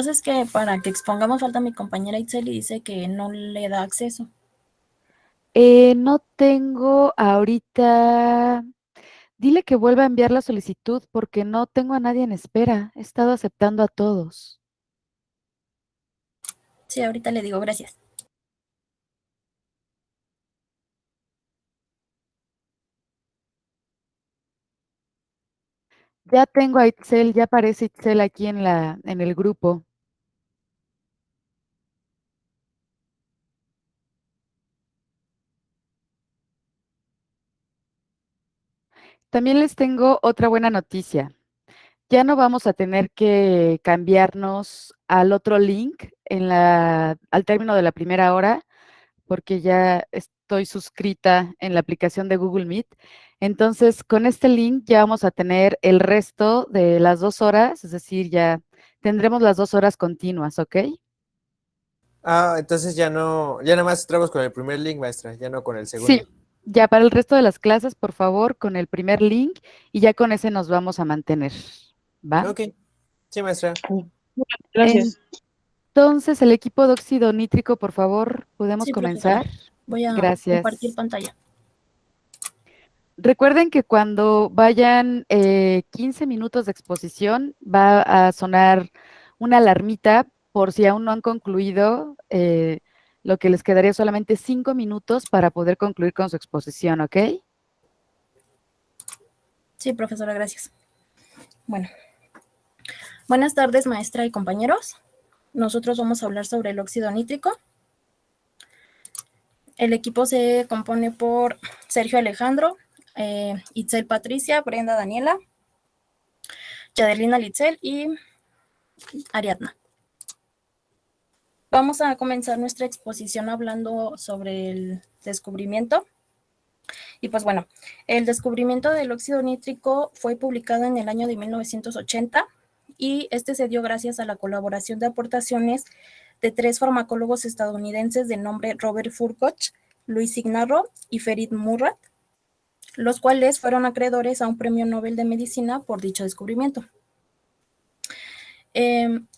pasa es que para que expongamos falta mi compañera Itzel y dice que no le da acceso. No tengo ahorita. Dile que vuelva a enviar la solicitud porque no tengo a nadie en espera. He estado aceptando a todos. Sí, ahorita le digo gracias. Ya tengo a Itzel, ya aparece Itzel aquí en el grupo. También les tengo otra buena noticia. Ya no vamos a tener que cambiarnos al otro link al término de la primera hora, porque ya estoy suscrita en la aplicación de Google Meet. Entonces, con este link ya vamos a tener el resto de las 2 horas, es decir, ya tendremos las 2 horas continuas, ¿ok? Entonces ya no, ya nada más entramos con el primer link, maestra, ya no con el Sí, segundo. ya para el resto de las clases, por favor, con el primer link y ya con ese nos vamos a mantener, ¿va? Ok, sí, maestra. Gracias. Entonces, el equipo de óxido nítrico, por favor, ¿podemos Sí, profesora. comenzar? Voy a compartir Gracias. pantalla. Recuerden que cuando vayan 15 minutos de exposición, va a sonar una alarmita por si aún no han concluido, lo que les quedaría solamente 5 minutos para poder concluir con su exposición, ¿ok? Sí, profesora, gracias. Bueno. Buenas tardes, maestra y compañeros. Nosotros vamos a hablar sobre el óxido nítrico. El equipo se compone por Sergio Alejandro, Itzel Patricia, Brenda Daniela, Yadelina Litzel y Ariadna. Vamos a comenzar nuestra exposición hablando sobre el descubrimiento. Y pues bueno, el descubrimiento del óxido nítrico fue publicado en el año de 1980 y este se dio gracias a la colaboración de aportaciones de 3 farmacólogos estadounidenses de nombre Robert Furgoch, Luis Ignarro y Ferit Murad, los cuales fueron acreedores a un premio Nobel de Medicina por dicho descubrimiento.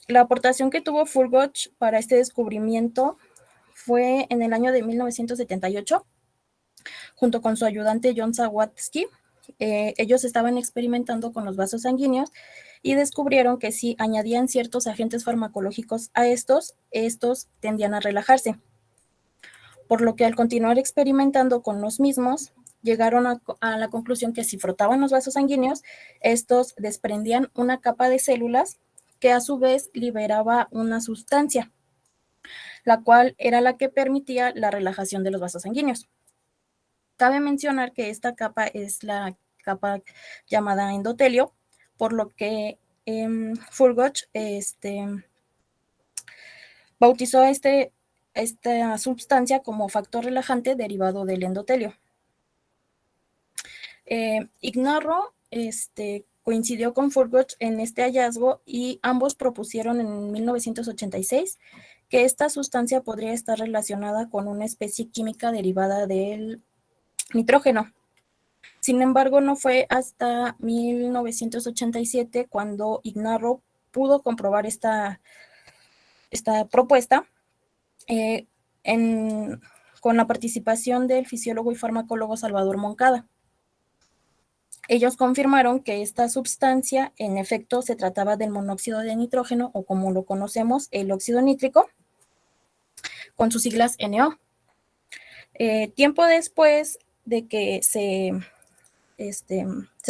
La aportación que tuvo Furgoch para este descubrimiento fue en el año de 1978, junto con su ayudante John Sawatsky. Ellos estaban experimentando con los vasos sanguíneos y descubrieron que si añadían ciertos agentes farmacológicos a estos tendían a relajarse. Por lo que al continuar experimentando con los mismos, llegaron a la conclusión que si frotaban los vasos sanguíneos, estos desprendían una capa de células que a su vez liberaba una sustancia, la cual era la que permitía la relajación de los vasos sanguíneos. Cabe mencionar que esta capa es la capa llamada endotelio, por lo que Furgoch bautizó esta sustancia como factor relajante derivado del endotelio. Ignarro coincidió con Furgoch en este hallazgo y ambos propusieron en 1986 que esta sustancia podría estar relacionada con una especie química derivada del nitrógeno. Sin embargo, no fue hasta 1987 cuando Ignarro pudo comprobar esta propuesta eh, con la participación del fisiólogo y farmacólogo Salvador Moncada. Ellos confirmaron que esta sustancia en efecto se trataba del monóxido de nitrógeno o como lo conocemos, el óxido nítrico, con sus siglas NO. Tiempo después de que se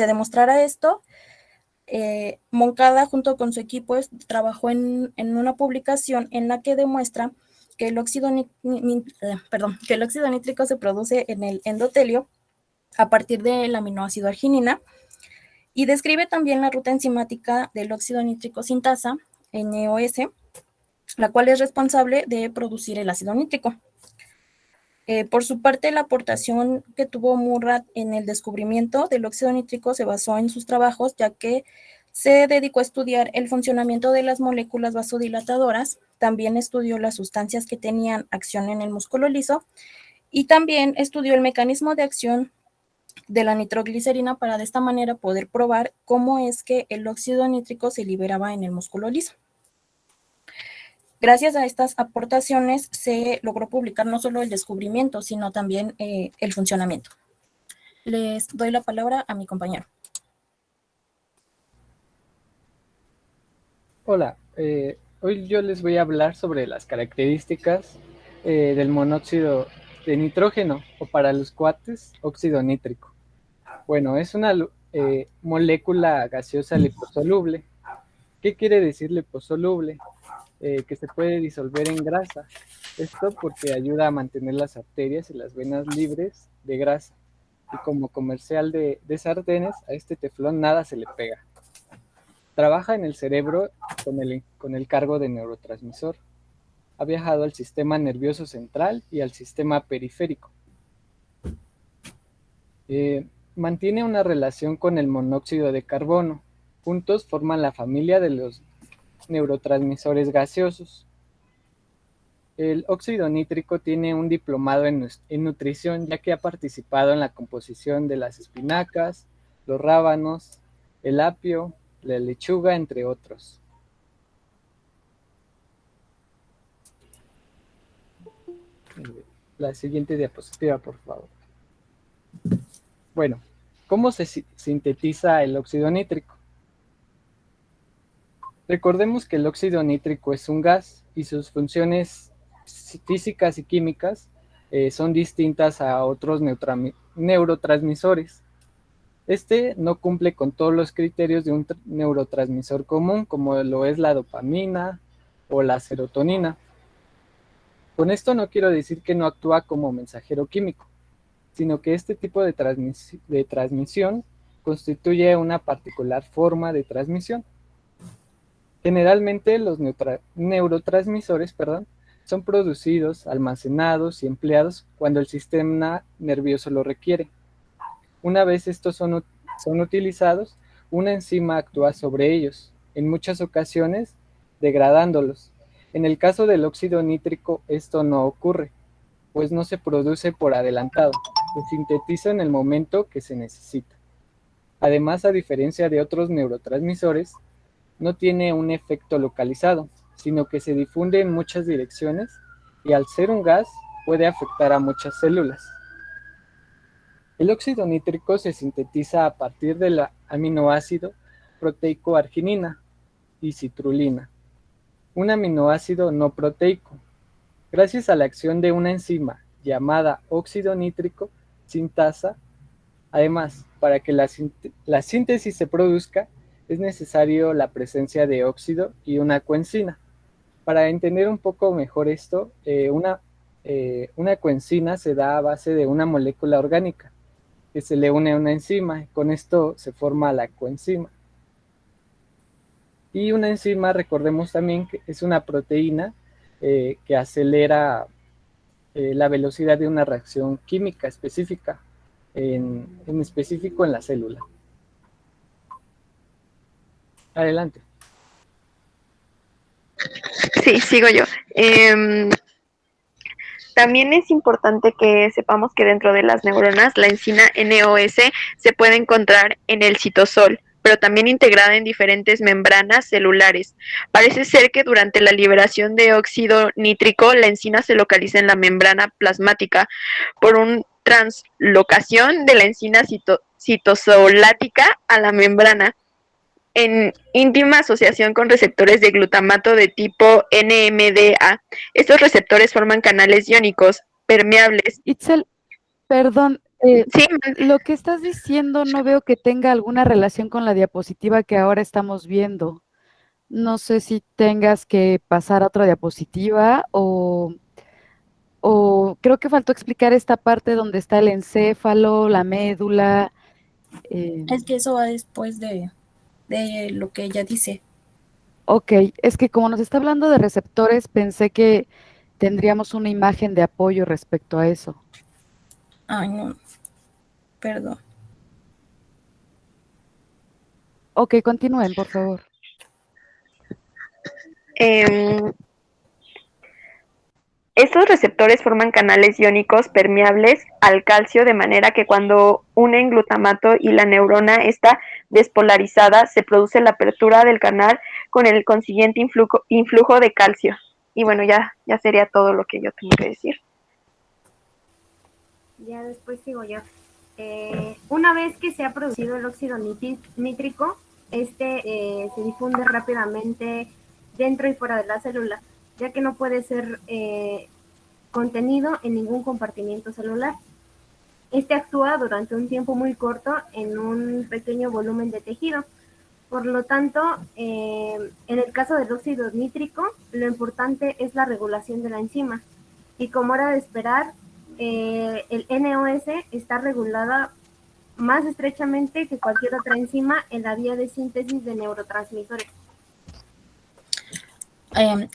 demostrara esto, Moncada junto con su equipo trabajó en una publicación en la que demuestra que el óxido nítrico se produce en el endotelio a partir del aminoácido arginina y describe también la ruta enzimática del óxido nítrico sintasa, NOS, la cual es responsable de producir el ácido nítrico. Por su parte, la aportación que tuvo Murad en el descubrimiento del óxido nítrico se basó en sus trabajos, ya que se dedicó a estudiar el funcionamiento de las moléculas vasodilatadoras, también estudió las sustancias que tenían acción en el músculo liso y también estudió el mecanismo de acción de la nitroglicerina para de esta manera poder probar cómo es que el óxido nítrico se liberaba en el músculo liso. Gracias a estas aportaciones se logró publicar no solo el descubrimiento, sino también el funcionamiento. Les doy la palabra a mi compañero. Hola, hoy yo les voy a hablar sobre las características del monóxido de nitrógeno, o para los cuates, óxido nítrico. Bueno, es una molécula gaseosa liposoluble. ¿Qué quiere decir liposoluble? Que se puede disolver en grasa. Esto porque ayuda a mantener las arterias y las venas libres de grasa. Y como comercial de sartenes, a este teflón nada se le pega. Trabaja en el cerebro con el cargo de neurotransmisor. Ha viajado al sistema nervioso central y al sistema periférico. Mantiene una relación con el monóxido de carbono. Juntos forman la familia de los neurotransmisores gaseosos. El óxido nítrico tiene un diplomado en nutrición, ya que ha participado en la composición de las espinacas, los rábanos, el apio, la lechuga, entre otros. La siguiente diapositiva, por favor. Bueno, ¿cómo se sintetiza el óxido nítrico? Recordemos que el óxido nítrico es un gas y sus funciones físicas y químicas son distintas a otros neurotransmisores. Este no cumple con todos los criterios de un neurotransmisor común, como lo es la dopamina o la serotonina. Con esto no quiero decir que no actúa como mensajero químico, sino que este tipo de transmisión constituye una particular forma de transmisión. Generalmente los neurotransmisores son producidos, almacenados y empleados cuando el sistema nervioso lo requiere. Una vez estos son utilizados, una enzima actúa sobre ellos, en muchas ocasiones degradándolos. En el caso del óxido nítrico esto no ocurre, pues no se produce por adelantado, se sintetiza en el momento que se necesita. Además, a diferencia de otros neurotransmisores, no tiene un efecto localizado, sino que se difunde en muchas direcciones y al ser un gas puede afectar a muchas células. El óxido nítrico se sintetiza a partir del aminoácido proteico arginina y citrulina, un aminoácido no proteico. Gracias a la acción de una enzima llamada óxido nítrico sintasa, además, para que la síntesis se produzca, es necesario la presencia de óxido y una coenzima. Para entender un poco mejor esto, una coenzima se da a base de una molécula orgánica que se le une a una enzima, y con esto se forma la coenzima. Y una enzima, recordemos también que es una proteína que acelera la velocidad de una reacción química específica, en específico en la célula. Adelante. Sí, sigo yo. También es importante que sepamos que dentro de las neuronas la enzima NOS se puede encontrar en el citosol, pero también integrada en diferentes membranas celulares. Parece ser que durante la liberación de óxido nítrico, la enzima se localiza en la membrana plasmática por una translocación de la enzima citosolática a la membrana, en íntima asociación con receptores de glutamato de tipo NMDA. Estos receptores forman canales iónicos permeables. Itzel, perdón, Sí, lo que estás diciendo no veo que tenga alguna relación con la diapositiva que ahora estamos viendo. No sé si tengas que pasar a otra diapositiva o creo que faltó explicar esta parte donde está el encéfalo, la médula. Es que eso va después de lo que ella dice. Ok, es que como nos está hablando de receptores, pensé que tendríamos una imagen de apoyo respecto a eso. Ay, no. Perdón. Ok, continúen, por favor. Estos receptores forman canales iónicos permeables al calcio, de manera que cuando unen glutamato y la neurona está despolarizada, se produce la apertura del canal con el consiguiente influjo de calcio. Y bueno, ya sería todo lo que yo tengo que decir. Ya después sigo yo. Una vez que se ha producido el óxido nítrico, se difunde rápidamente dentro y fuera de la célula, ya que no puede ser contenido en ningún compartimiento celular. Actúa durante un tiempo muy corto en un pequeño volumen de tejido. Por lo tanto, en el caso del óxido nítrico, lo importante es la regulación de la enzima. Y como era de esperar, el NOS está regulada más estrechamente que cualquier otra enzima en la vía de síntesis de neurotransmisores.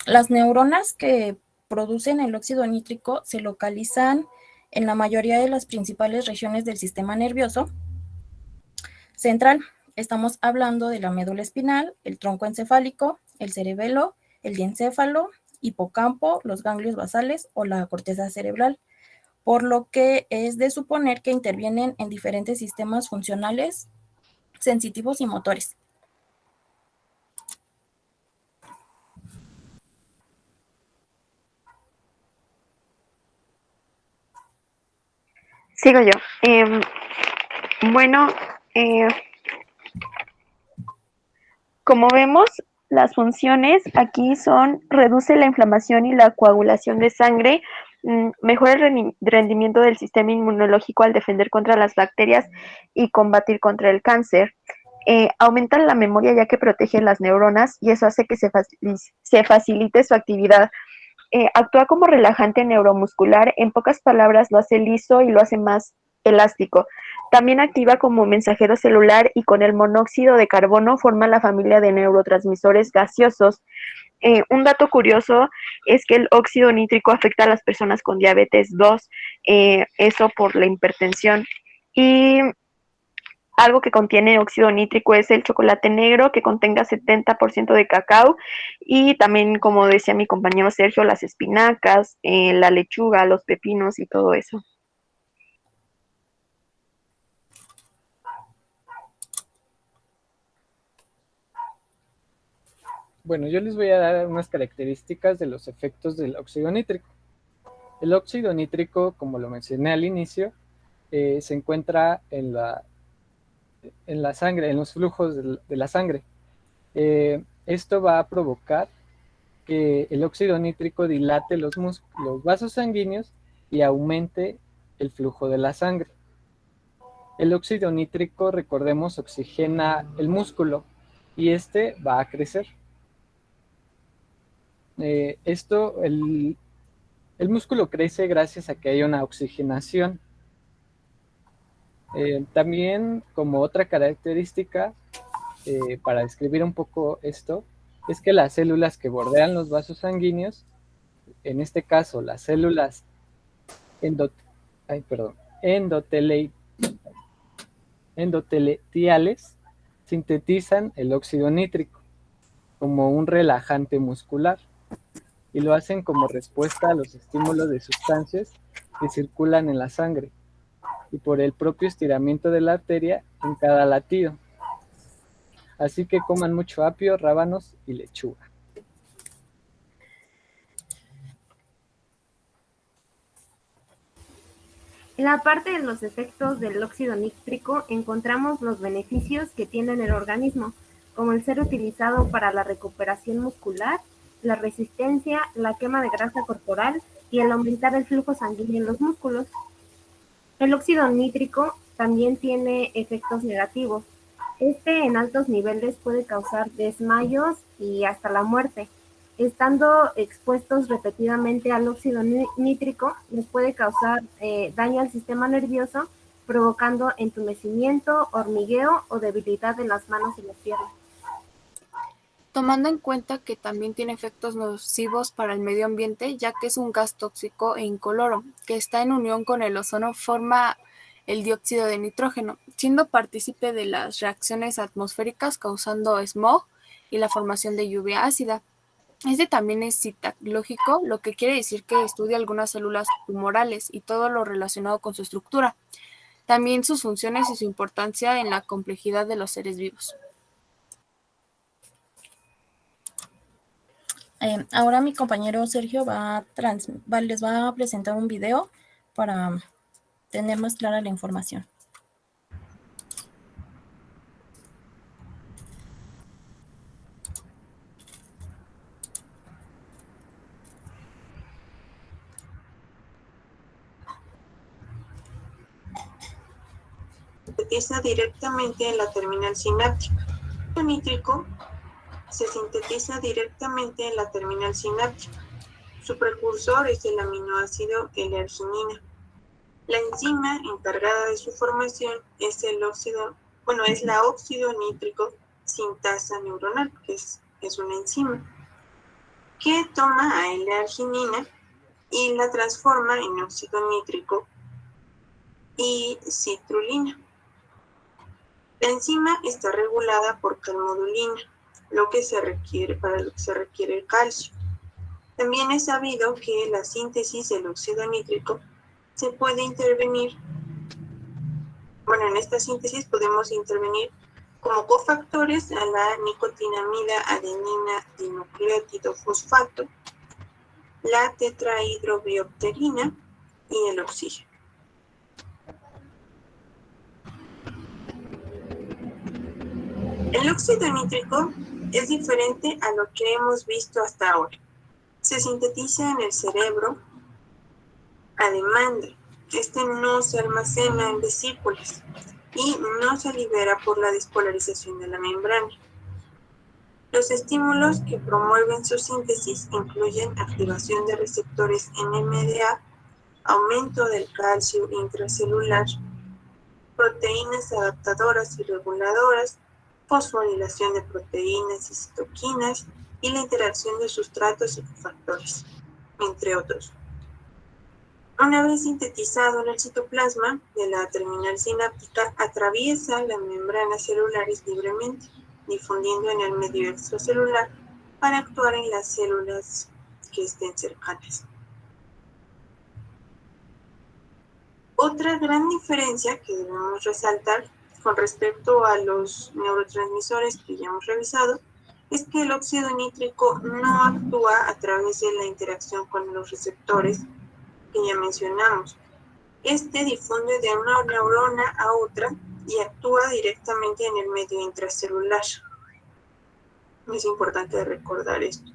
Las neuronas que producen el óxido nítrico se localizan en la mayoría de las principales regiones del sistema nervioso central. Estamos hablando de la médula espinal, el tronco encefálico, el cerebelo, el diencéfalo, hipocampo, los ganglios basales o la corteza cerebral, por lo que es de suponer que intervienen en diferentes sistemas funcionales, sensitivos y motores. Sigo yo. Bueno, como vemos, las funciones aquí son: reduce la inflamación y la coagulación de sangre, mejora el rendimiento del sistema inmunológico al defender contra las bacterias y combatir contra el cáncer. Aumenta la memoria ya que protege las neuronas y eso hace que se facilite su actividad. Actúa como relajante neuromuscular, en pocas palabras lo hace liso y lo hace más elástico. También activa como mensajero celular y con el monóxido de carbono forma la familia de neurotransmisores gaseosos. Un dato curioso es que el óxido nítrico afecta a las personas con diabetes 2, eso por la hipertensión. Y algo que contiene óxido nítrico es el chocolate negro, que contenga 70% de cacao, y también, como decía mi compañero Sergio, las espinacas, la lechuga, los pepinos y todo eso. Bueno, yo les voy a dar unas características de los efectos del óxido nítrico. El óxido nítrico, como lo mencioné al inicio, se encuentra en la sangre, en los flujos de la sangre. Esto va a provocar que el óxido nítrico dilate los vasos sanguíneos y aumente el flujo de la sangre. El óxido nítrico, recordemos, oxigena el músculo y este va a crecer. El músculo crece gracias a que hay una oxigenación. También, como otra característica, para describir un poco esto, es que las células que bordean los vasos sanguíneos, en este caso las células endoteletiales, sintetizan el óxido nítrico como un relajante muscular y lo hacen como respuesta a los estímulos de sustancias que circulan en la sangre y por el propio estiramiento de la arteria en cada latido. Así que coman mucho apio, rábanos y lechuga. En la parte de los efectos del óxido nítrico encontramos los beneficios que tiene en el organismo, como el ser utilizado para la recuperación muscular, la resistencia, la quema de grasa corporal y el aumentar el flujo sanguíneo en los músculos. El óxido nítrico también tiene efectos negativos. En altos niveles puede causar desmayos y hasta la muerte. Estando expuestos repetidamente al óxido nítrico, les puede causar daño al sistema nervioso, provocando entumecimiento, hormigueo o debilidad en las manos y las piernas. Tomando en cuenta que también tiene efectos nocivos para el medio ambiente, ya que es un gas tóxico e incoloro, que está en unión con el ozono, forma el dióxido de nitrógeno, siendo partícipe de las reacciones atmosféricas causando smog y la formación de lluvia ácida. También es citológico, lo que quiere decir que estudia algunas células tumorales y todo lo relacionado con su estructura, también sus funciones y su importancia en la complejidad de los seres vivos. Ahora mi compañero Sergio les va a presentar un video para tener más clara la información. Sintetiza directamente en la terminal sináptica. El nítrico se sintetiza directamente en la terminal sináptica. Su precursor es el aminoácido L-arginina. La enzima encargada de su formación es la óxido nítrico sintasa neuronal, que es una enzima que toma a L-arginina y la transforma en óxido nítrico y citrulina. La enzima está regulada por calmodulina, para lo que se requiere el calcio. También es sabido que la síntesis del óxido nítrico se puede intervenir. Bueno, en esta síntesis podemos intervenir como cofactores a la nicotinamida adenina dinucleótido fosfato, la tetrahidrobiopterina y el oxígeno. El óxido nítrico es diferente a lo que hemos visto hasta ahora. Se sintetiza en el cerebro a demanda. Este no se almacena en vesículas y no se libera por la despolarización de la membrana. Los estímulos que promueven su síntesis incluyen activación de receptores NMDA, aumento del calcio intracelular, proteínas adaptadoras y reguladoras, fosforilación de proteínas y citoquinas y la interacción de sustratos y cofactores, entre otros. Una vez sintetizado en el citoplasma de la terminal sináptica, atraviesa las membranas celulares libremente, difundiendo en el medio extracelular para actuar en las células que estén cercanas. Otra gran diferencia que debemos resaltar con respecto a los neurotransmisores que ya hemos revisado es que el óxido nítrico no actúa a través de la interacción con los receptores que ya mencionamos. Este difunde de una neurona a otra y actúa directamente en el medio intracelular. Es importante recordar esto.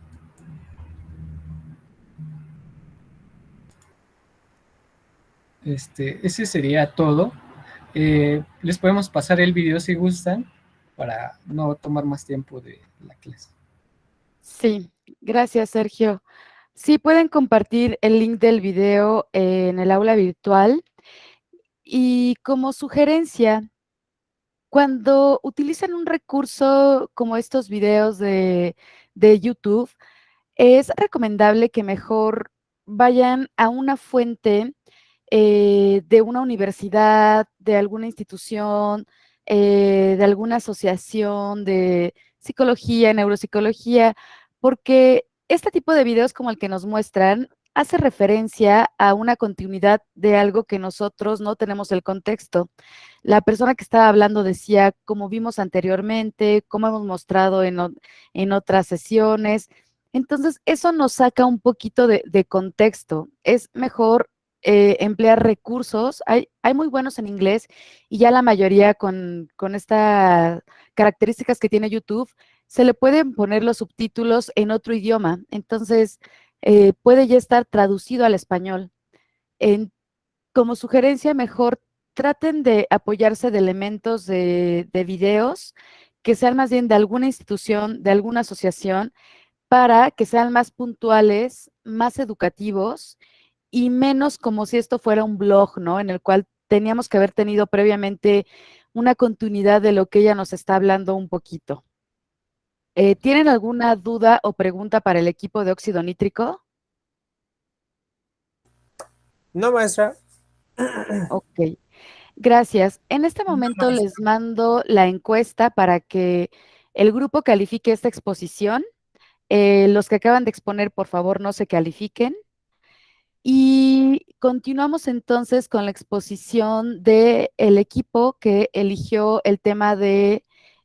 Ese sería todo. Les podemos pasar el video si gustan para no tomar más tiempo de la clase. Sí, gracias, Sergio. Sí, pueden compartir el link del video en el aula virtual. Y como sugerencia, cuando utilizan un recurso como estos videos de YouTube, es recomendable que mejor vayan a una fuente de una universidad, de alguna institución, de alguna asociación de psicología, neuropsicología, porque este tipo de videos como el que nos muestran hace referencia a una continuidad de algo que nosotros no tenemos el contexto. La persona que estaba hablando decía, como vimos anteriormente, como hemos mostrado en otras sesiones. Entonces, eso nos saca un poquito de contexto. Es mejor emplear recursos. Hay muy buenos en inglés y ya la mayoría con estas características que tiene YouTube, se le pueden poner los subtítulos en otro idioma. Entonces, puede ya estar traducido al español. Como sugerencia, mejor traten de apoyarse de elementos de videos que sean más bien de alguna institución, de alguna asociación, para que sean más puntuales, más educativos y menos como si esto fuera un blog, ¿no? En el cual teníamos que haber tenido previamente una continuidad de lo que ella nos está hablando un poquito. ¿Tienen alguna duda o pregunta para el equipo de óxido nítrico? No, maestra. Ok, gracias. En este momento les mando la encuesta para que el grupo califique esta exposición. Los que acaban de exponer, por favor, no se califiquen. Y continuamos entonces con la exposición del equipo que eligió el tema de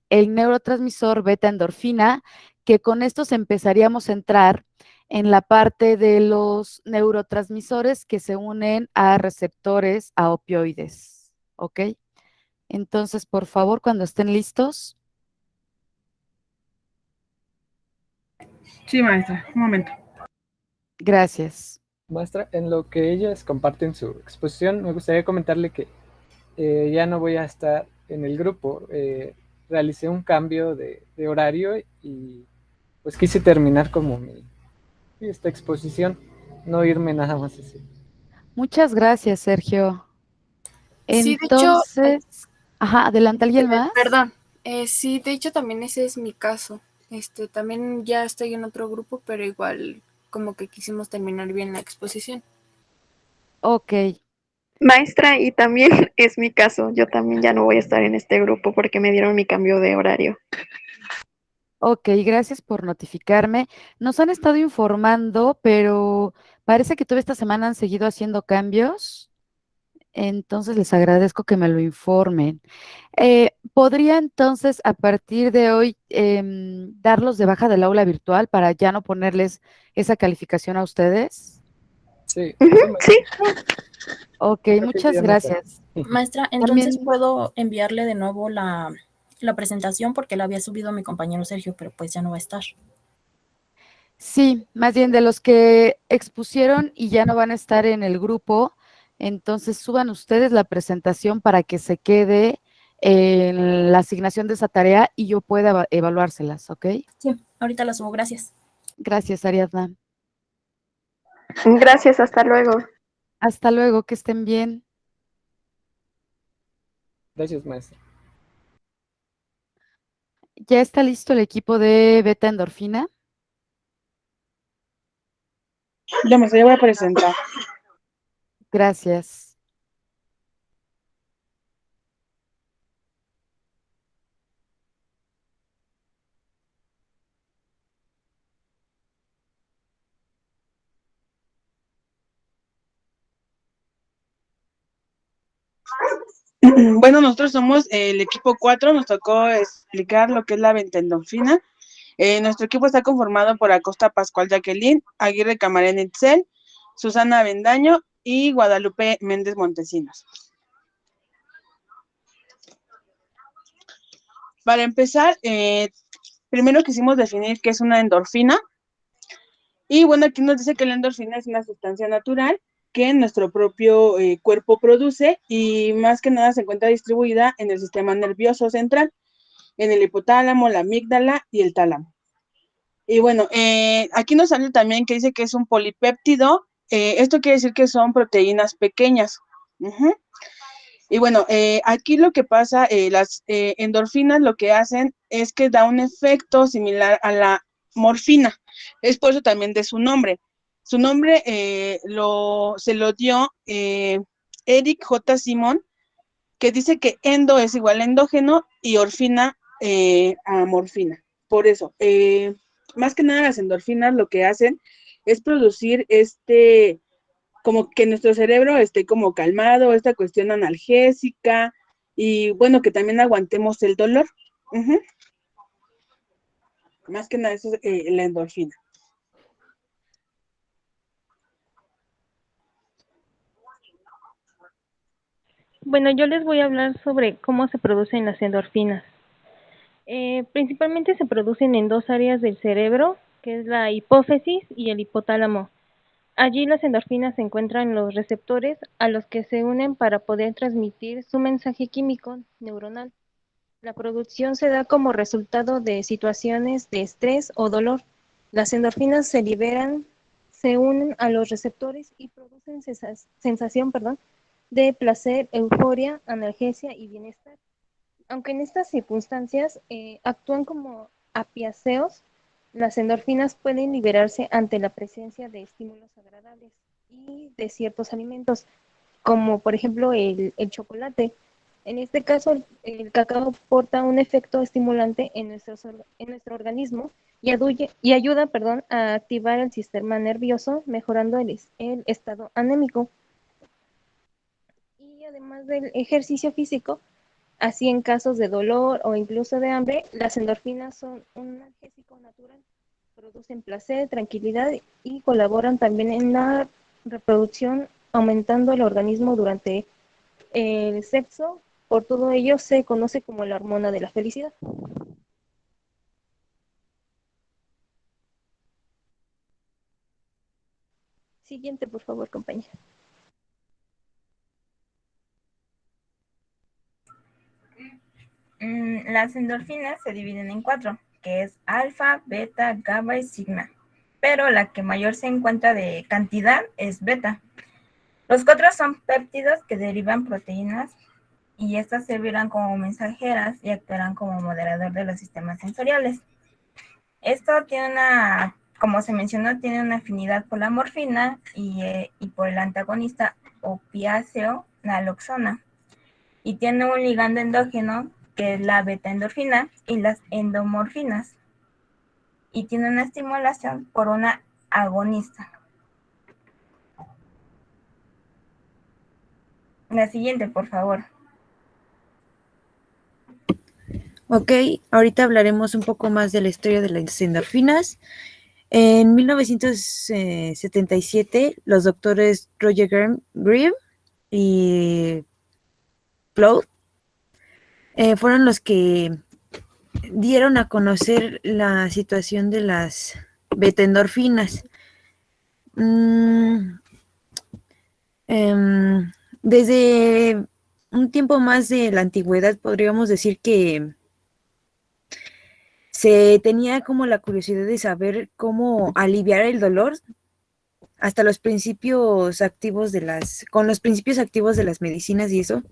el neurotransmisor beta endorfina, que con estos empezaríamos a entrar en la parte de los neurotransmisores que se unen a receptores a opioides, ¿ok? Entonces, por favor, cuando estén listos. Sí, maestra, un momento. Gracias. Maestra, en lo que ellas comparten su exposición, me gustaría comentarle que ya no voy a estar en el grupo. Realicé un cambio de horario y pues quise terminar como esta exposición, no irme nada más así. Muchas gracias, Sergio. Sí, de hecho, Entonces, ajá, adelante, ¿alguien más? perdón, sí, de hecho también ese es mi caso. También ya estoy en otro grupo, pero igual como que quisimos terminar bien la exposición. Ok, Maestra, y también es mi caso. Yo también ya no voy a estar en este grupo porque me dieron mi cambio de horario. ok, gracias por notificarme. Nos han estado informando, pero parece que toda esta semana han seguido haciendo cambios. Entonces les agradezco que me lo informen. ¿Podría entonces a partir de hoy darlos de baja del aula virtual para ya no ponerles esa calificación a ustedes? Sí, Ujú, sí, maestra. sí. Ok, Creo que muchas ya no está. gracias. Maestra, entonces También, puedo enviarle de nuevo la presentación porque la había subido mi compañero Sergio, pero pues ya no va a estar. sí, más bien de los que expusieron y ya no van a estar en el grupo, entonces suban ustedes la presentación para que se quede en la asignación de esa tarea y yo pueda evaluárselas, ¿ok? Sí, ahorita la subo, gracias. Gracias, Ariadna. Gracias, hasta luego. Hasta luego, que estén bien. Gracias, maestra. ¿Ya está listo el equipo de beta endorfina? Ya, maestra, ya voy a presentar. Gracias. Bueno, nosotros somos el equipo 4, nos tocó explicar lo que es la beta-endorfina. Nuestro equipo está conformado por Acosta Pascual Jacqueline, Aguirre Camarena Itzel, Susana Avendaño y Guadalupe Méndez Montesinos. Para empezar, primero quisimos definir qué es una endorfina. Y bueno, aquí nos dice que la endorfina es una sustancia natural que nuestro propio cuerpo produce y más que nada se encuentra distribuida en el sistema nervioso central, en el hipotálamo, la amígdala y el tálamo. Y bueno, aquí nos sale también que dice que es un polipéptido. Esto quiere decir que son proteínas pequeñas. Y bueno, aquí lo que pasa, las endorfinas lo que hacen es que da un efecto similar a la morfina. Es por eso también de su nombre. Su nombre se lo dio Eric J. Simon, que dice que endo es igual a endógeno y orfina a morfina. Por eso, más que nada las endorfinas lo que hacen es producir como que nuestro cerebro esté como calmado, esta cuestión analgésica y bueno, que también aguantemos el dolor. Más que nada eso es la endorfina. Bueno, yo les voy a hablar sobre cómo se producen las endorfinas. Principalmente se producen en dos áreas del cerebro, que es la hipófisis y el hipotálamo. Allí las endorfinas se encuentran en los receptores a los que se unen para poder transmitir su mensaje químico neuronal. La producción se da como resultado de situaciones de estrés o dolor. Las endorfinas se liberan, se unen a los receptores y producen sensación, de placer, euforia, analgesia y bienestar. Aunque en estas circunstancias actúan como apiáceos, las endorfinas pueden liberarse ante la presencia de estímulos agradables y de ciertos alimentos, como por ejemplo el chocolate. En este caso, el cacao porta un efecto estimulante en nuestro organismo y ayuda a activar el sistema nervioso, mejorando el estado anémico. Y además del ejercicio físico, así en casos de dolor o incluso de hambre, las endorfinas son un analgésico natural producen placer, tranquilidad y colaboran también en la reproducción, aumentando el organismo durante el sexo. Por todo ello se conoce como la hormona de la felicidad. Siguiente, por favor, compañera. Las endorfinas se dividen en 4, que es alfa, beta, gamma y sigma. Pero la que mayor se encuentra de cantidad es beta. Los 4 son péptidos que derivan proteínas y estas servirán como mensajeras y actuarán como moderador de los sistemas sensoriales. Esto tiene como se mencionó, tiene una afinidad por la morfina y por el antagonista opiáceo naloxona. Y tiene un ligando endógeno, que es la beta-endorfina y las endomorfinas. Y tiene una estimulación por una agonista. La siguiente, por favor. Ok, ahorita hablaremos un poco más de la historia de las endorfinas. En 1977, los doctores Roger Grimm y Plough fueron los que dieron a conocer la situación de las beta-endorfinas. Desde un tiempo más de la antigüedad podríamos decir que se tenía como la curiosidad de saber cómo aliviar el dolor hasta los principios activos con los principios activos de las medicinas y eso,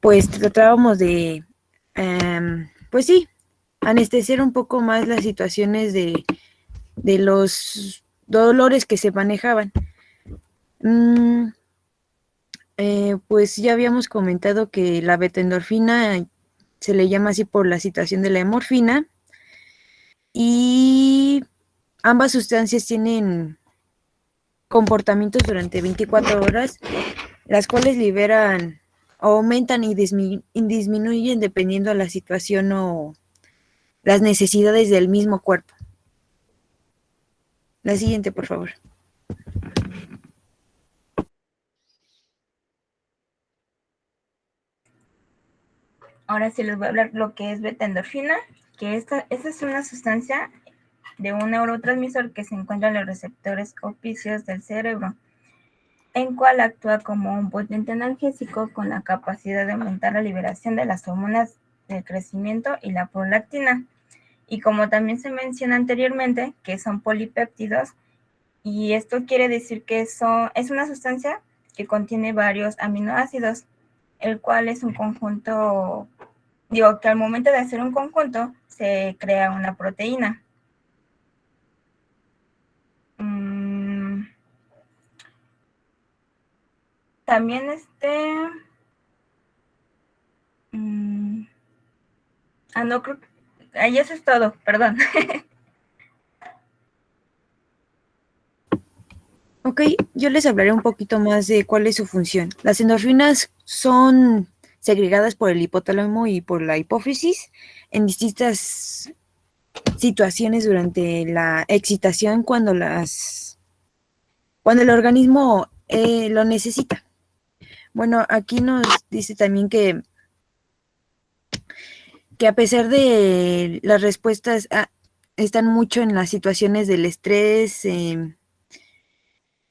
pues tratábamos de, pues sí, anestesiar un poco más las situaciones de los dolores que se manejaban. Pues ya habíamos comentado que la beta-endorfina se le llama así por la situación de la morfina y ambas sustancias tienen comportamientos durante 24 horas, las cuales liberan, aumentan y disminuyen dependiendo de la situación o las necesidades del mismo cuerpo. La siguiente, por favor. Ahora sí les voy a hablar lo que es beta-endorfina, que esta es una sustancia de un neurotransmisor que se encuentra en los receptores opicios del cerebro, en cual actúa como un potente analgésico con la capacidad de aumentar la liberación de las hormonas del crecimiento y la prolactina. Y como también se menciona anteriormente, que son polipéptidos, y esto quiere decir que es una sustancia que contiene varios aminoácidos, el cual es un conjunto, digo que al momento de hacer un conjunto se crea una proteína. También no creo, ahí eso es todo, perdón. Ok, yo les hablaré un poquito más de cuál es su función. Las endorfinas son segregadas por el hipotálamo y por la hipófisis en distintas situaciones durante la excitación cuando el organismo lo necesita. Bueno, aquí nos dice también que a pesar de las respuestas están mucho en las situaciones del estrés,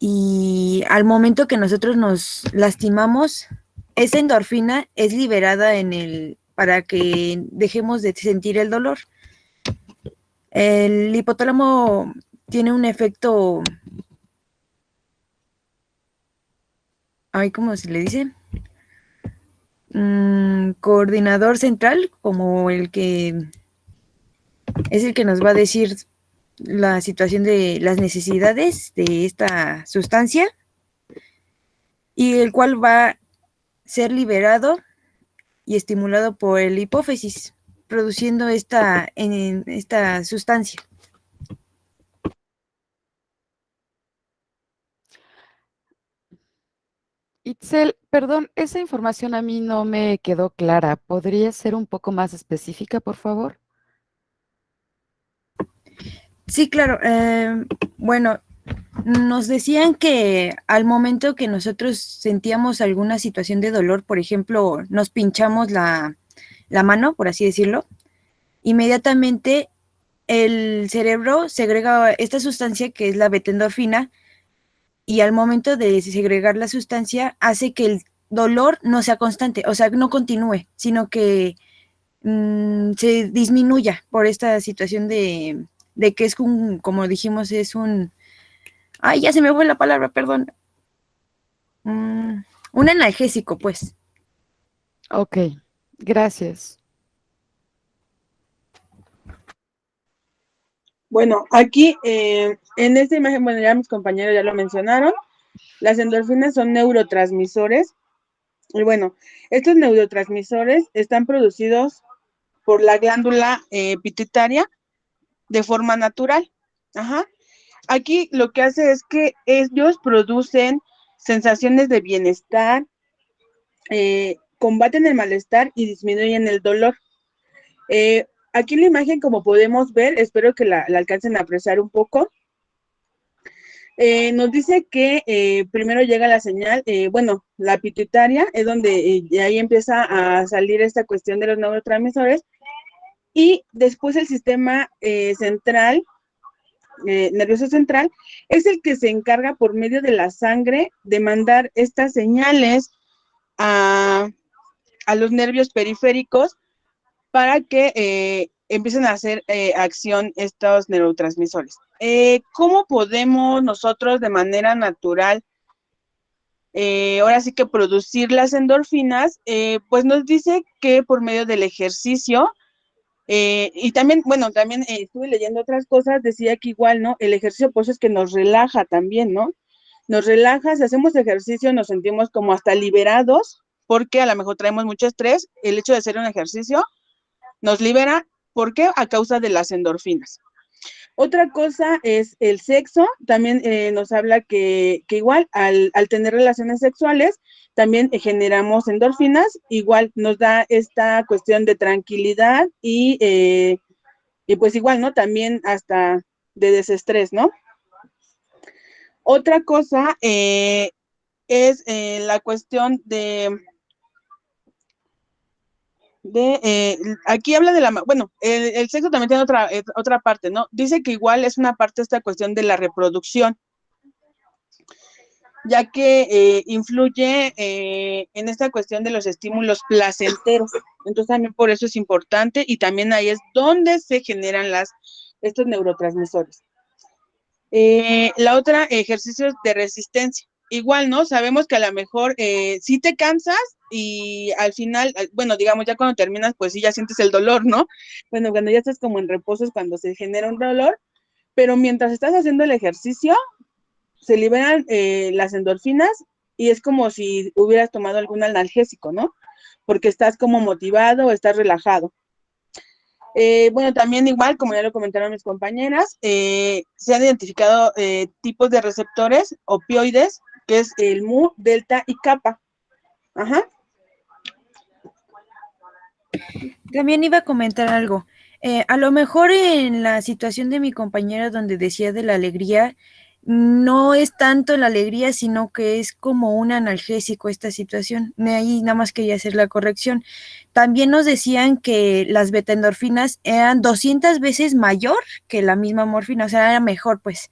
y al momento que nosotros nos lastimamos, esa endorfina es liberada para que dejemos de sentir el dolor. El hipotálamo tiene un efecto, ¿cómo se le dice? Coordinador central, como el que es el que nos va a decir la situación de las necesidades de esta sustancia y el cual va a ser liberado y estimulado por el hipófisis, produciendo esta sustancia. Itzel, perdón, esa información a mí no me quedó clara. ¿Podría ser un poco más específica, por favor? Sí, claro. Bueno, nos decían que al momento que nosotros sentíamos alguna situación de dolor, por ejemplo, nos pinchamos la mano, por así decirlo, inmediatamente el cerebro segrega esta sustancia que es la beta-endorfina y al momento de segregar la sustancia hace que el dolor no sea constante, o sea, no continúe, sino que se disminuya por esta situación de que es un, como dijimos, es un, ay, ya se me fue la palabra, perdón, un analgésico, pues. Ok, gracias. Bueno, aquí en esta imagen, bueno, ya mis compañeros ya lo mencionaron, las endorfinas son neurotransmisores y bueno, estos neurotransmisores están producidos por la glándula pituitaria de forma natural. Ajá. Aquí lo que hace es que ellos producen sensaciones de bienestar, combaten el malestar y disminuyen el dolor. Aquí la imagen, como podemos ver, espero que la alcancen a apreciar un poco. Nos dice que primero llega la señal, bueno, la pituitaria es donde ahí empieza a salir esta cuestión de los neurotransmisores y después el sistema central, nervioso central, es el que se encarga por medio de la sangre de mandar estas señales a los nervios periféricos para que empiecen a hacer acción estos neurotransmisores. ¿Cómo podemos nosotros de manera natural, ahora sí que producir las endorfinas? Pues nos dice que por medio del ejercicio, y también, bueno, también estuve leyendo otras cosas, decía que igual, ¿no? El ejercicio, pues es que nos relaja también, ¿no? Nos relaja, si hacemos ejercicio nos sentimos como hasta liberados, porque a lo mejor traemos mucho estrés, el hecho de hacer un ejercicio nos libera, ¿por qué? A causa de las endorfinas. Otra cosa es el sexo, también nos habla que igual al tener relaciones sexuales, también generamos endorfinas, igual nos da esta cuestión de tranquilidad y pues igual, ¿no? También hasta de desestrés, ¿no? Otra cosa es la cuestión aquí habla de bueno, el sexo también tiene otra parte, ¿no? Dice que igual es una parte esta cuestión de la reproducción, ya que influye en esta cuestión de los estímulos placenteros. Entonces también por eso es importante y también ahí es donde se generan estos neurotransmisores. La otra, ejercicios de resistencia. Igual, ¿no? Sabemos que a lo mejor sí te cansas y al final, bueno, digamos, ya cuando terminas, pues sí, ya sientes el dolor, ¿no? Bueno, cuando ya estás como en reposo es cuando se genera un dolor, pero mientras estás haciendo el ejercicio, se liberan las endorfinas y es como si hubieras tomado algún analgésico, ¿no? Porque estás como motivado, estás relajado. Bueno, también igual, como ya lo comentaron mis compañeras, se han identificado tipos de receptores opioides, que es el mu, delta y kappa. Ajá. También iba a comentar algo. A lo mejor en la situación de mi compañera donde decía de la alegría, no es tanto la alegría, sino que es como un analgésico esta situación. Ahí nada más quería hacer la corrección. También nos decían que las betaendorfinas eran 200 veces mayor que la misma morfina, o sea, era mejor, pues.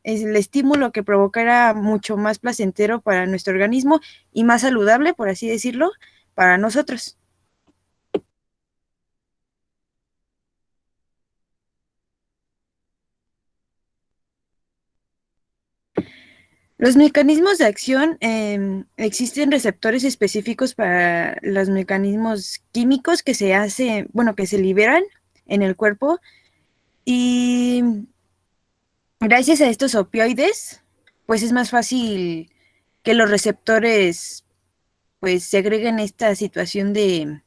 El estímulo que provoca era mucho más placentero para nuestro organismo y más saludable, por así decirlo, para nosotros. Los mecanismos de acción, existen receptores específicos para los mecanismos químicos que se hacen, bueno, que se liberan en el cuerpo y gracias a estos opioides, pues es más fácil que los receptores pues segreguen esta situación de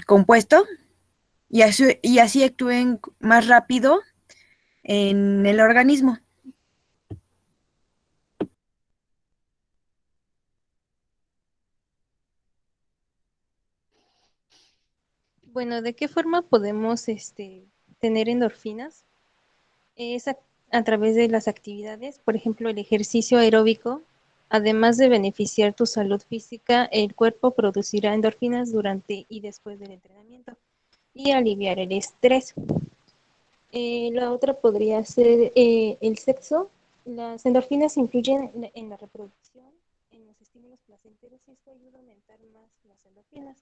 compuesto y así actúen más rápido en el organismo. Bueno, ¿de qué forma podemos tener endorfinas es a través de las actividades, por ejemplo, el ejercicio aeróbico. Además de beneficiar tu salud física, el cuerpo producirá endorfinas durante y después del entrenamiento y aliviar el estrés. La otra podría ser el sexo. Las endorfinas influyen en la reproducción, en los estímulos placenteros, y esto ayuda a aumentar más las endorfinas.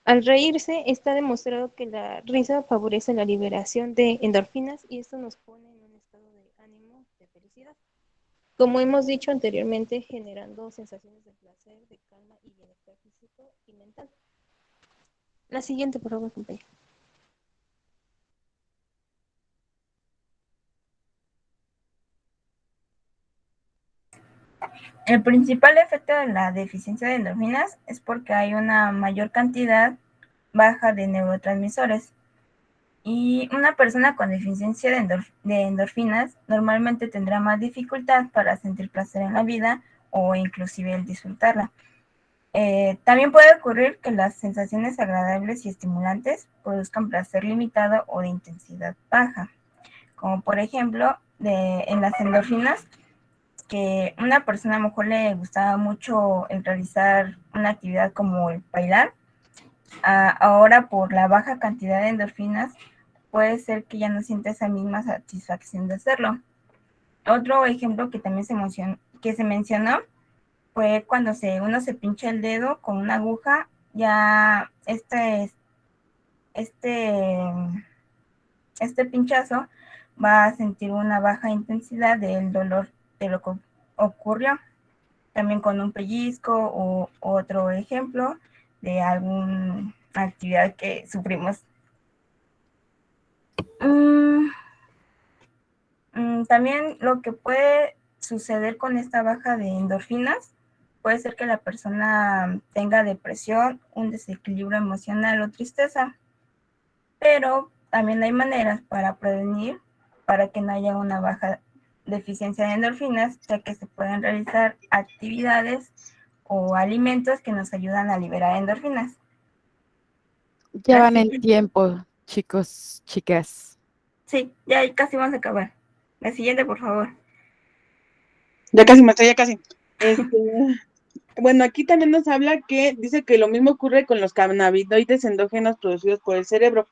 Al reírse, está demostrado que la risa favorece la liberación de endorfinas y esto nos pone en un estado de ánimo, de felicidad. Como hemos dicho anteriormente, generando sensaciones de placer, de calma y bienestar físico y mental. La siguiente, por favor, compañero. El principal efecto de la deficiencia de endorfinas es porque hay una mayor cantidad baja de neurotransmisores. Y una persona con deficiencia de endorfinas normalmente tendrá más dificultad para sentir placer en la vida o inclusive el disfrutarla. También puede ocurrir que las sensaciones agradables y estimulantes produzcan placer limitado o de intensidad baja, como por ejemplo en las endorfinas, que una persona a lo mejor le gustaba mucho el realizar una actividad como el bailar. Ahora por la baja cantidad de endorfinas puede ser que ya no sienta esa misma satisfacción de hacerlo. Otro ejemplo que también se mencionó fue cuando uno se pincha el dedo con una aguja, ya este pinchazo va a sentir una baja intensidad del dolor de lo que ocurrió. También con un pellizco o otro ejemplo de alguna actividad que sufrimos. También lo que puede suceder con esta baja de endorfinas puede ser que la persona tenga depresión, un desequilibrio emocional o tristeza, pero también hay maneras para prevenir, para que no haya una baja deficiencia de endorfinas, ya que se pueden realizar actividades o alimentos que nos ayudan a liberar endorfinas. Ya van en tiempo, chicos, chicas. Sí, ya casi vamos a acabar. La siguiente, por favor. Ya casi, maestra, ya casi. Bueno, aquí también nos habla que dice que lo mismo ocurre con los cannabinoides endógenos producidos por el cerebro,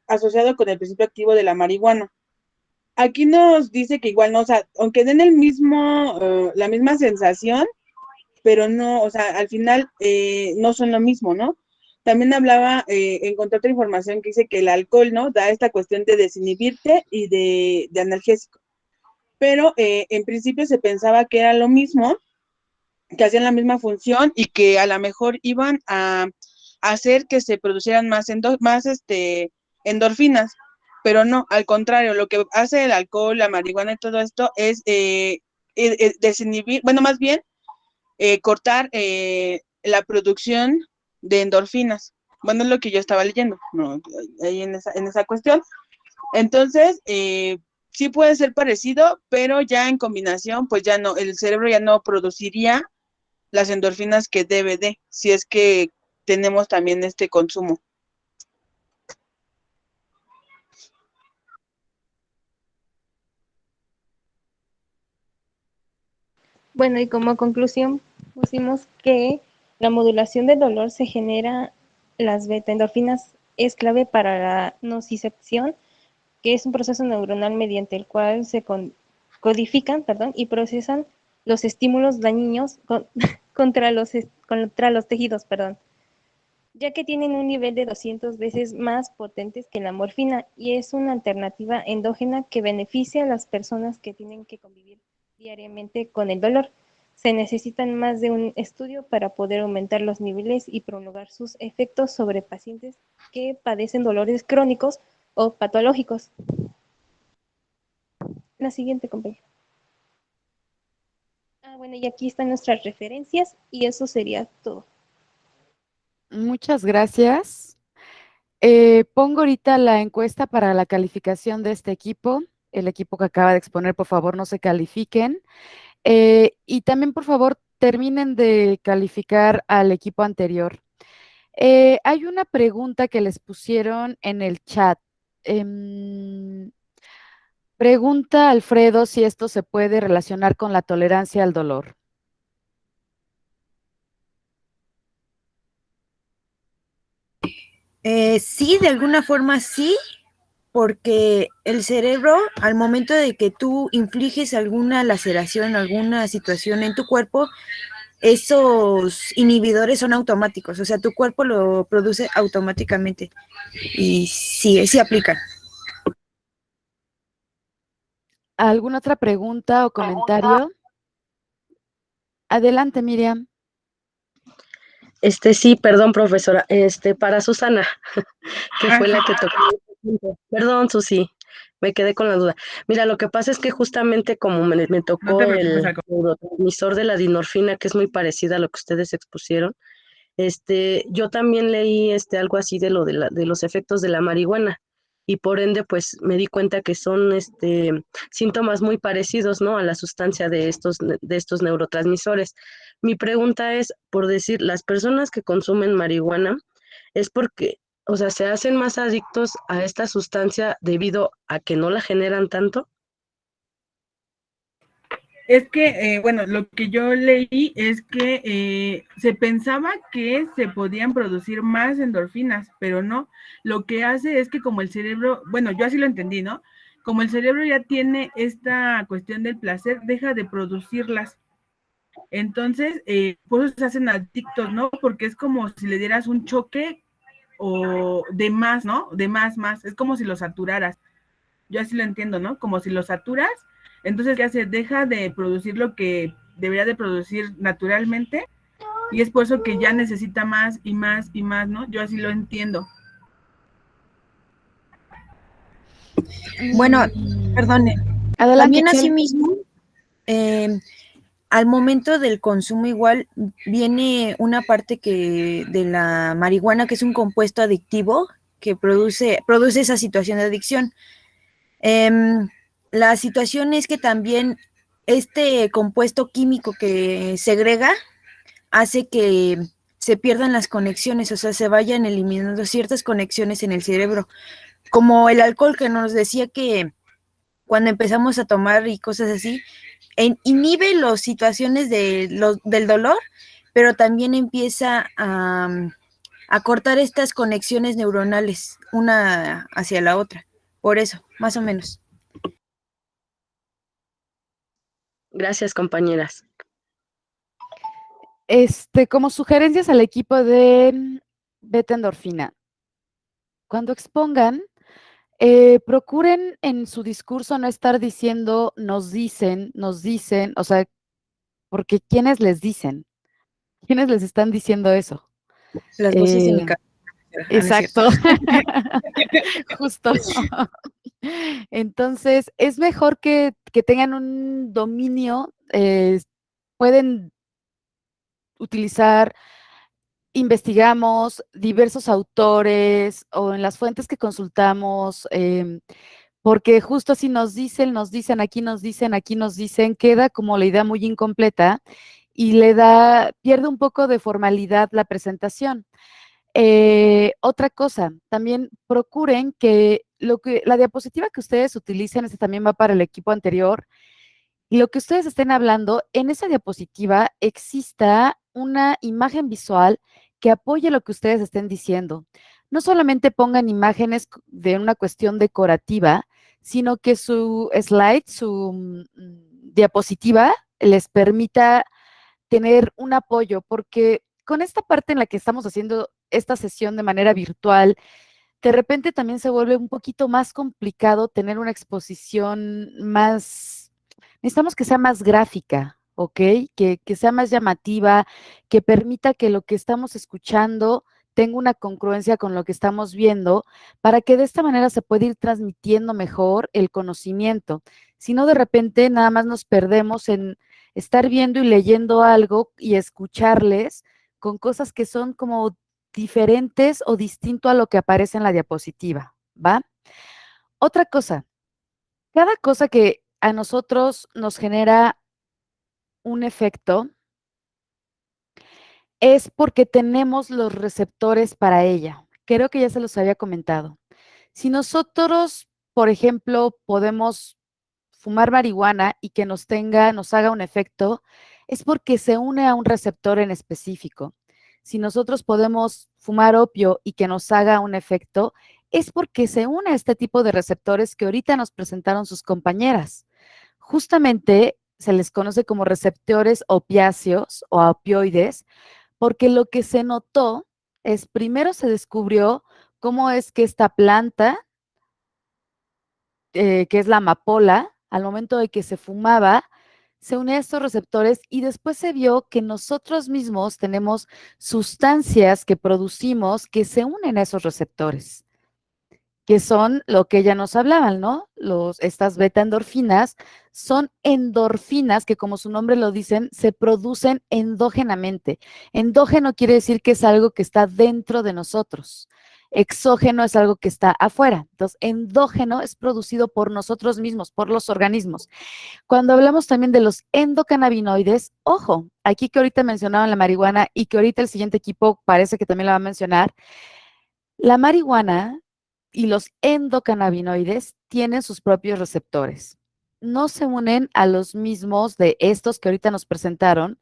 asociado con el principio activo de la marihuana. Aquí nos dice que igual no, o sea, aunque den la misma sensación, pero no, o sea, al final no son lo mismo, ¿no? También encontré otra información que dice que el alcohol, ¿no? Da esta cuestión de desinhibirte y de analgésico. Pero en principio se pensaba que era lo mismo, que hacían la misma función y que a lo mejor iban a hacer que se producieran más endorfinas, pero no, al contrario, lo que hace el alcohol, la marihuana y todo esto es desinhibir, bueno, más bien cortar la producción de endorfinas. Bueno, es lo que yo estaba leyendo, ¿no? Ahí en esa cuestión. Entonces, sí puede ser parecido, pero ya en combinación, pues ya no, el cerebro ya no produciría las endorfinas que debe de, si es que tenemos también este consumo. Bueno, y como conclusión pusimos que la modulación del dolor se genera, las beta-endorfinas es clave para la nocicepción, que es un proceso neuronal mediante el cual se codifican, y procesan los estímulos dañinos contra los tejidos, ya que tienen un nivel de 200 veces más potentes que la morfina y es una alternativa endógena que beneficia a las personas que tienen que convivir diariamente con el dolor. Se necesitan más de un estudio para poder aumentar los niveles y prolongar sus efectos sobre pacientes que padecen dolores crónicos o patológicos. La siguiente, compañera. Bueno, y aquí están nuestras referencias y eso sería todo. Muchas gracias. Pongo ahorita la encuesta para la calificación de este equipo. El equipo que acaba de exponer, por favor, no se califiquen. Y también, por favor, terminen de calificar al equipo anterior. Hay una pregunta que les pusieron en el chat. Pregunta Alfredo si esto se puede relacionar con la tolerancia al dolor. Sí, de alguna forma sí, porque el cerebro, al momento de que tú infliges alguna laceración, alguna situación en tu cuerpo, esos inhibidores son automáticos, o sea, tu cuerpo lo produce automáticamente y sí, sí aplican. ¿Alguna otra pregunta o comentario? Adelante, Miriam. Sí, perdón, profesora. Para Susana, que fue la que tocó este punto. Perdón, Susi, me quedé con la duda. Mira, lo que pasa es que justamente como me No tocó te preocupes, el Jacob. neurotransmisor de la dinorfina, que es muy parecida a lo que ustedes expusieron, yo también leí algo así de lo de los efectos de la marihuana y por ende pues me di cuenta que son síntomas muy parecidos, ¿no? A la sustancia de estos neurotransmisores. Mi pregunta es, por decir, las personas que consumen marihuana es porque, o sea, se hacen más adictos a esta sustancia debido a que no la generan tanto. Es que, bueno, lo que yo leí es que se pensaba que se podían producir más endorfinas, pero no. Lo que hace es que como el cerebro, bueno, yo así lo entendí, ¿no? Como el cerebro ya tiene esta cuestión del placer, deja de producirlas. Entonces, por eso se hacen adictos, ¿no? Porque es como si le dieras un choque o de más, ¿no? De más. Es como si lo saturaras. Yo así lo entiendo, ¿no? Como si lo saturas, entonces ya se deja de producir lo que debería de producir naturalmente y es por eso que ya necesita más y más y más, ¿no? Yo así lo entiendo. Bueno, perdone. Adelante, También Itzel. asimismo, al momento del consumo igual viene una parte que de la marihuana, que es un compuesto adictivo que produce esa situación de adicción. La situación es que también este compuesto químico que segrega hace que se pierdan las conexiones, o sea, se vayan eliminando ciertas conexiones en el cerebro, como el alcohol que nos decía que cuando empezamos a tomar y cosas así, inhibe las situaciones del dolor, pero también empieza a cortar estas conexiones neuronales una hacia la otra. Por eso, más o menos. Gracias, compañeras. Como sugerencias al equipo de beta endorfina, cuando expongan, procuren en su discurso no estar diciendo nos dicen, o sea, porque ¿quiénes les dicen? ¿Quiénes les están diciendo eso? Las voces de mi cabeza. Exacto. Justo. Entonces, es mejor que tengan un dominio, pueden utilizar, investigamos diversos autores o en las fuentes que consultamos, porque justo si nos dicen, aquí nos dicen, queda como la idea muy incompleta y pierde un poco de formalidad la presentación. Otra cosa, también procuren que la diapositiva que ustedes utilicen, también va para el equipo anterior, y lo que ustedes estén hablando, en esa diapositiva exista una imagen visual que apoye lo que ustedes estén diciendo. No solamente pongan imágenes de una cuestión decorativa, sino que su slide, su diapositiva, les permita tener un apoyo, porque con esta parte en la que estamos haciendo esta sesión de manera virtual, de repente también se vuelve un poquito más complicado tener una exposición más, necesitamos que sea más gráfica, ¿ok? Que sea más llamativa, que permita que lo que estamos escuchando tenga una congruencia con lo que estamos viendo, para que de esta manera se pueda ir transmitiendo mejor el conocimiento. Si no, de repente nada más nos perdemos en estar viendo y leyendo algo y escucharles con cosas que son como diferentes o distinto a lo que aparece en la diapositiva, ¿va? Otra cosa, cada cosa que a nosotros nos genera un efecto, es porque tenemos los receptores para ella. Creo que ya se los había comentado. Si nosotros, por ejemplo, podemos fumar marihuana y que nos haga un efecto, es porque se une a un receptor en específico. Si nosotros podemos fumar opio y que nos haga un efecto, es porque se une a este tipo de receptores que ahorita nos presentaron sus compañeras. Justamente se les conoce como receptores opiáceos o opioides, porque lo que se notó es, primero se descubrió cómo es que esta planta, que es la amapola, al momento de que se fumaba, se unía a estos receptores y después se vio que nosotros mismos tenemos sustancias que producimos que se unen a esos receptores, que son lo que ya nos hablaban, ¿no? Estas beta endorfinas son endorfinas que, como su nombre lo dicen, se producen endógenamente. Endógeno quiere decir que es algo que está dentro de nosotros. Exógeno es algo que está afuera. Entonces, endógeno es producido por nosotros mismos, por los organismos. Cuando hablamos también de los endocannabinoides, ojo, aquí que ahorita mencionaban la marihuana y que ahorita el siguiente equipo parece que también la va a mencionar, la marihuana y los endocannabinoides tienen sus propios receptores. No se unen a los mismos de estos que ahorita nos presentaron,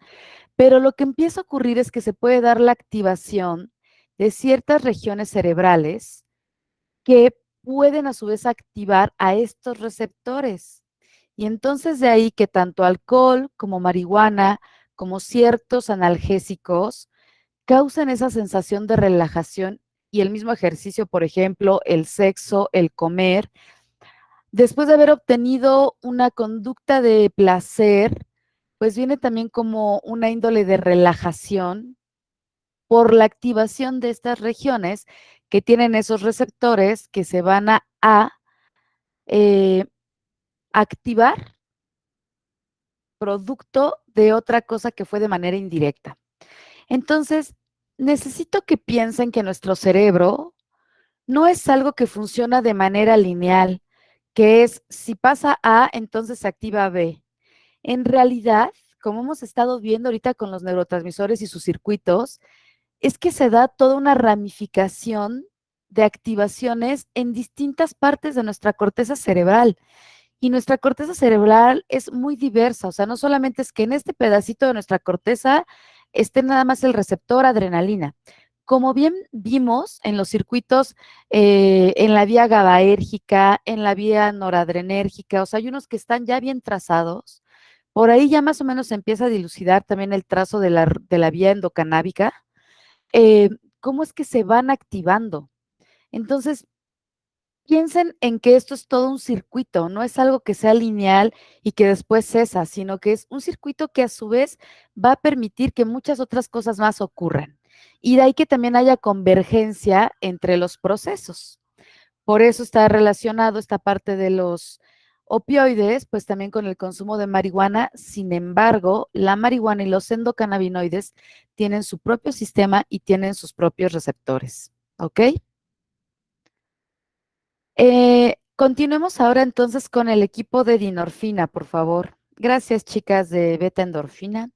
pero lo que empieza a ocurrir es que se puede dar la activación de ciertas regiones cerebrales que pueden a su vez activar a estos receptores. Y entonces de ahí que tanto alcohol como marihuana, como ciertos analgésicos, causan esa sensación de relajación y el mismo ejercicio, por ejemplo, el sexo, el comer, después de haber obtenido una conducta de placer, pues viene también como una índole de relajación por la activación de estas regiones que tienen esos receptores que se van a activar producto de otra cosa que fue de manera indirecta. Entonces, necesito que piensen que nuestro cerebro no es algo que funciona de manera lineal, que es si pasa A, entonces se activa B. En realidad, como hemos estado viendo ahorita con los neurotransmisores y sus circuitos, es que se da toda una ramificación de activaciones en distintas partes de nuestra corteza cerebral. Y nuestra corteza cerebral es muy diversa, o sea, no solamente es que en este pedacito de nuestra corteza esté nada más el receptor adrenalina. Como bien vimos en los circuitos, en la vía GABAérgica, en la vía noradrenérgica, o sea, hay unos que están ya bien trazados. Por ahí ya más o menos se empieza a dilucidar también el trazo de la vía endocanábica. ¿Cómo es que se van activando? Entonces, piensen en que esto es todo un circuito, no es algo que sea lineal y que después cesa, sino que es un circuito que a su vez va a permitir que muchas otras cosas más ocurran. Y de ahí que también haya convergencia entre los procesos. Por eso está relacionado esta parte de los opioides, pues también con el consumo de marihuana. Sin embargo, la marihuana y los endocannabinoides tienen su propio sistema y tienen sus propios receptores. ¿Ok? Continuemos ahora entonces con el equipo de dinorfina, por favor. Gracias, chicas de beta endorfina.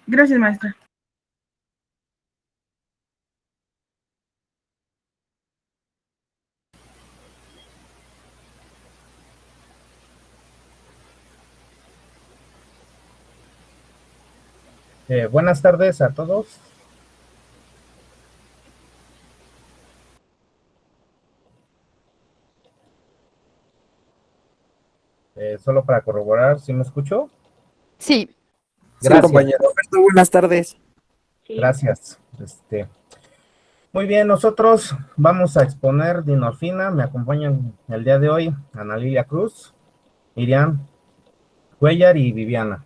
Gracias, maestra. Buenas tardes a todos. Solo para corroborar, ¿sí me escucho? Sí. Gracias. Sí, compañero. Roberto, buenas tardes. Gracias. Muy bien, nosotros vamos a exponer dinorfina. Me acompañan el día de hoy Ana Lilia Cruz, Miriam Cuellar y Viviana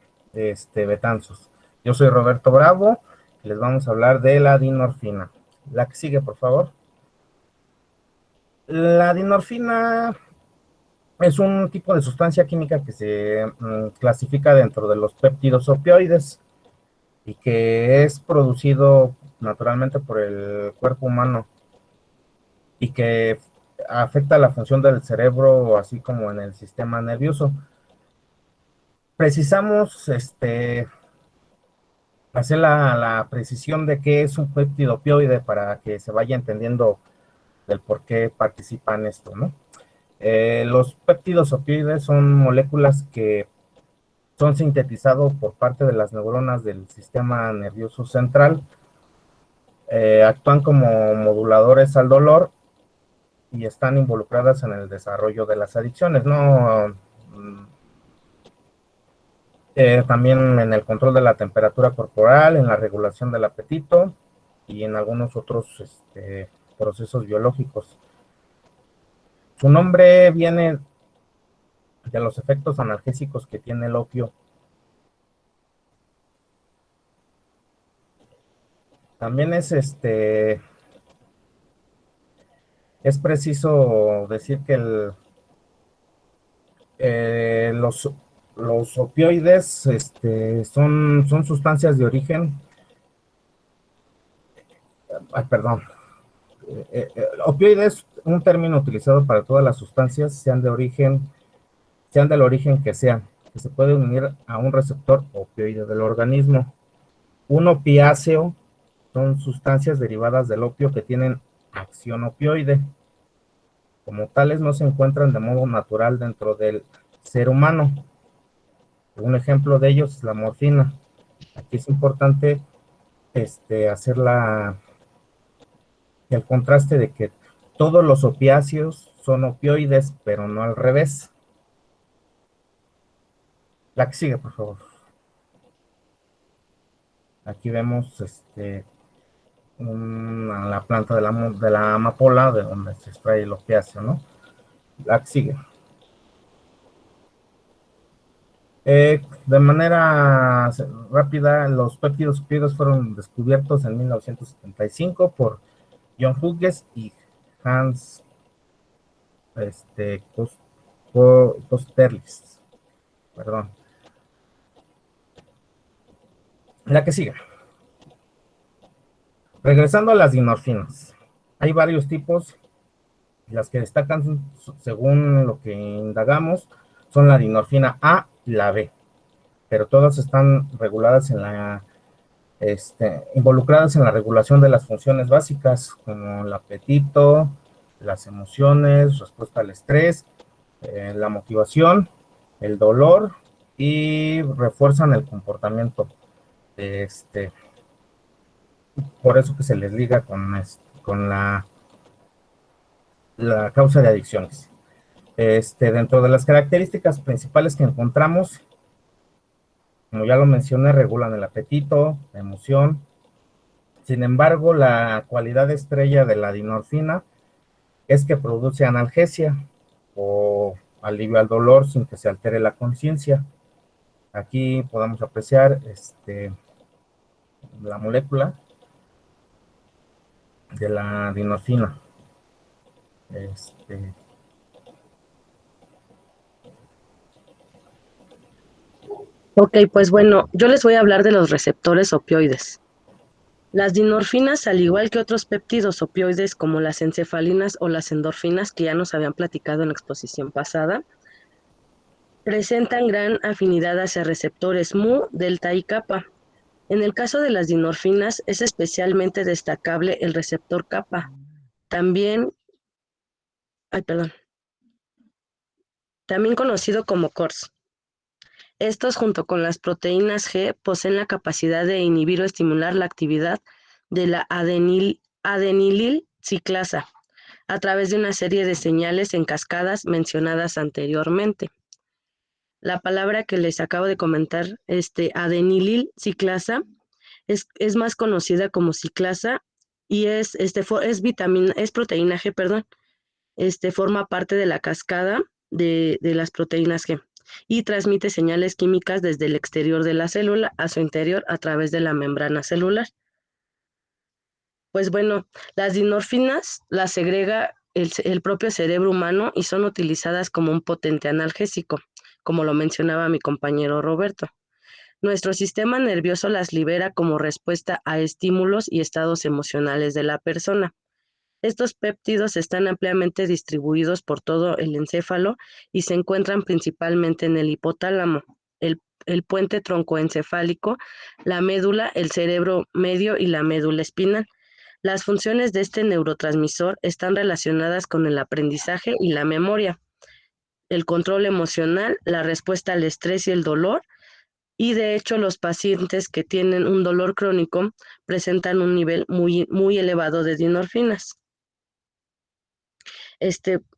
Betanzos. Yo soy Roberto Bravo y les vamos a hablar de la dinorfina. La que sigue, por favor. La dinorfina es un tipo de sustancia química que se clasifica dentro de los péptidos opioides y que es producido naturalmente por el cuerpo humano y que afecta la función del cerebro, así como en el sistema nervioso. Precisamos hacer la precisión de qué es un péptido opioide para que se vaya entendiendo del por qué participa en esto, ¿no? Los péptidos opioides son moléculas que son sintetizados por parte de las neuronas del sistema nervioso central, actúan como moduladores al dolor y están involucradas en el desarrollo de las adicciones, ¿no? También en el control de la temperatura corporal, en la regulación del apetito y en algunos otros procesos biológicos. Su nombre viene de los efectos analgésicos que tiene el opio. También es preciso decir que los opioides son sustancias de origen. Perdón. Opioides, un término utilizado para todas las sustancias, sean del origen que sean, que se puede unir a un receptor opioide del organismo. Un opiáceo son sustancias derivadas del opio que tienen acción opioide. Como tales, no se encuentran de modo natural dentro del ser humano. Un ejemplo de ellos es la morfina. Aquí es importante hacer el contraste de que todos los opiáceos son opioides, pero no al revés. La que sigue, por favor. Aquí vemos la planta de la amapola, de donde se extrae el opiáceo, ¿no? La que sigue. De manera rápida, los péptidos opioides fueron descubiertos en 1975 por John Hughes y Hans Kosterlitz. Perdón. La que sigue. Regresando a las dinorfinas. Hay varios tipos. Las que destacan, según lo que indagamos, son la dinorfina A y la B. Pero todas están reguladas involucradas en la regulación de las funciones básicas, como el apetito, las emociones, respuesta al estrés, la motivación, el dolor y refuerzan el comportamiento. Por eso que se les liga con la causa de adicciones. Dentro de las características principales que encontramos, como ya lo mencioné, regulan el apetito, la emoción. Sin embargo, la cualidad estrella de la dinorfina es que produce analgesia o alivio al dolor sin que se altere la conciencia. Aquí podemos apreciar la molécula de la dinorfina. Ok, pues bueno, yo les voy a hablar de los receptores opioides. Las dinorfinas, al igual que otros péptidos opioides como las encefalinas o las endorfinas que ya nos habían platicado en la exposición pasada, presentan gran afinidad hacia receptores mu, delta y kappa. En el caso de las dinorfinas es especialmente destacable el receptor kappa, también conocido como CORS. Estos, junto con las proteínas G, poseen la capacidad de inhibir o estimular la actividad de la adenilil ciclasa a través de una serie de señales en cascadas mencionadas anteriormente. La palabra que les acabo de comentar, adenilil ciclasa, es más conocida como ciclasa y es proteína G, perdón. Forma parte de la cascada de las proteínas G y transmite señales químicas desde el exterior de la célula a su interior a través de la membrana celular. Pues bueno, las dinorfinas las segrega el propio cerebro humano y son utilizadas como un potente analgésico, como lo mencionaba mi compañero Roberto. Nuestro sistema nervioso las libera como respuesta a estímulos y estados emocionales de la persona. Estos péptidos están ampliamente distribuidos por todo el encéfalo y se encuentran principalmente en el hipotálamo. el puente troncoencefálico, la médula, el cerebro medio y la médula espinal. Las funciones de este neurotransmisor están relacionadas con el aprendizaje y la memoria, el control emocional, la respuesta al estrés y el dolor, y de hecho los pacientes que tienen un dolor crónico presentan un nivel muy, muy elevado de dinorfinas.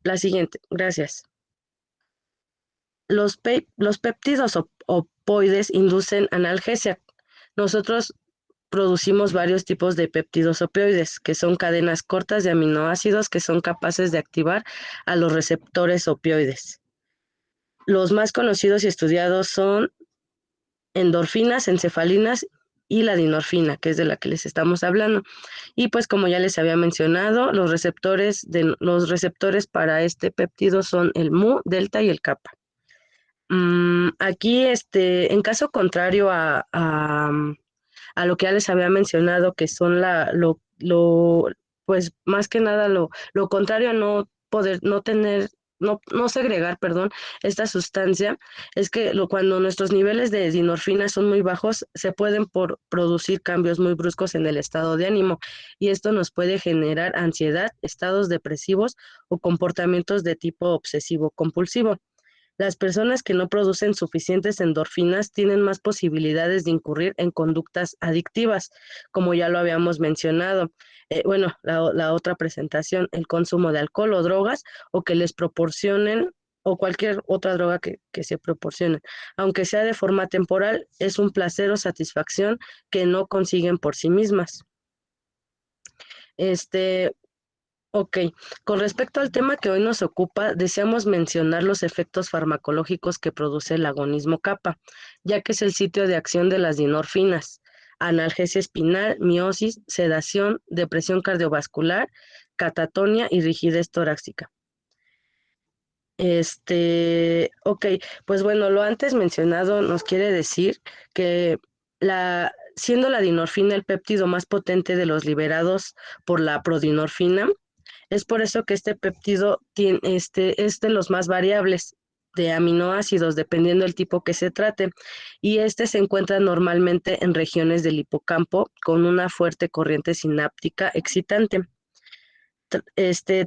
La siguiente, gracias. Los péptidos opoides inducen analgesia. Nosotros producimos varios tipos de péptidos opioides, que son cadenas cortas de aminoácidos que son capaces de activar a los receptores opioides. Los más conocidos y estudiados son endorfinas, encefalinas y la dinorfina, que es de la que les estamos hablando. Y pues como ya les había mencionado, los receptores para este péptido son el mu, delta y el kappa. Aquí, en caso contrario a lo que ya les había mencionado, que son pues más que nada lo contrario a no segregar, esta sustancia, es que cuando nuestros niveles de dinorfina son muy bajos, se pueden producir cambios muy bruscos en el estado de ánimo, y esto nos puede generar ansiedad, estados depresivos o comportamientos de tipo obsesivo-compulsivo. Las personas que no producen suficientes endorfinas tienen más posibilidades de incurrir en conductas adictivas, como ya lo habíamos mencionado. La otra presentación, el consumo de alcohol o drogas, o que les proporcionen, o cualquier otra droga que se proporcione. Aunque sea de forma temporal, es un placer o satisfacción que no consiguen por sí mismas. Ok, con respecto al tema que hoy nos ocupa, deseamos mencionar los efectos farmacológicos que produce el agonismo kappa, ya que es el sitio de acción de las dinorfinas: analgesia espinal, miosis, sedación, depresión cardiovascular, catatonia y rigidez torácica. Ok, pues bueno, lo antes mencionado nos quiere decir que siendo la dinorfina el péptido más potente de los liberados por la prodinorfina, es por eso que este péptido es de los más variables de aminoácidos, dependiendo del tipo que se trate, y se encuentra normalmente en regiones del hipocampo con una fuerte corriente sináptica excitante.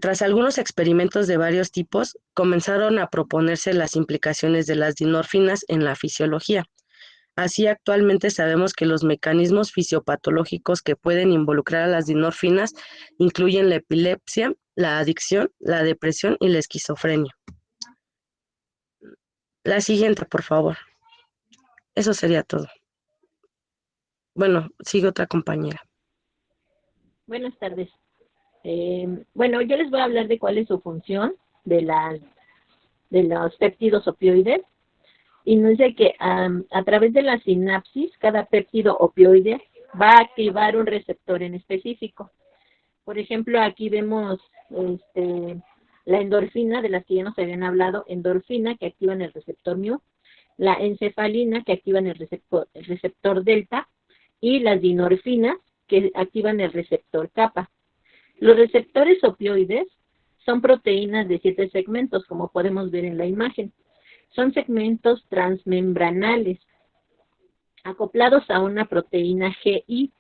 Tras algunos experimentos de varios tipos, comenzaron a proponerse las implicaciones de las dinorfinas en la fisiología. Así, actualmente sabemos que los mecanismos fisiopatológicos que pueden involucrar a las dinorfinas incluyen la epilepsia, la adicción, la depresión y la esquizofrenia. La siguiente, por favor. Eso sería todo. Bueno, sigue otra compañera. Buenas tardes. Yo les voy a hablar de cuál es su función de los péptidos opioides. Y nos dice que a través de la sinapsis, cada péptido opioide va a activar un receptor en específico. Por ejemplo, aquí vemos la endorfina, de las que ya nos habían hablado, endorfina, que activan el receptor mu, la encefalina, que activan el receptor delta, y las dinorfinas, que activan el receptor kappa. Los receptores opioides son proteínas de 7 segmentos, como podemos ver en la imagen. Son segmentos transmembranales, acoplados a una proteína GI.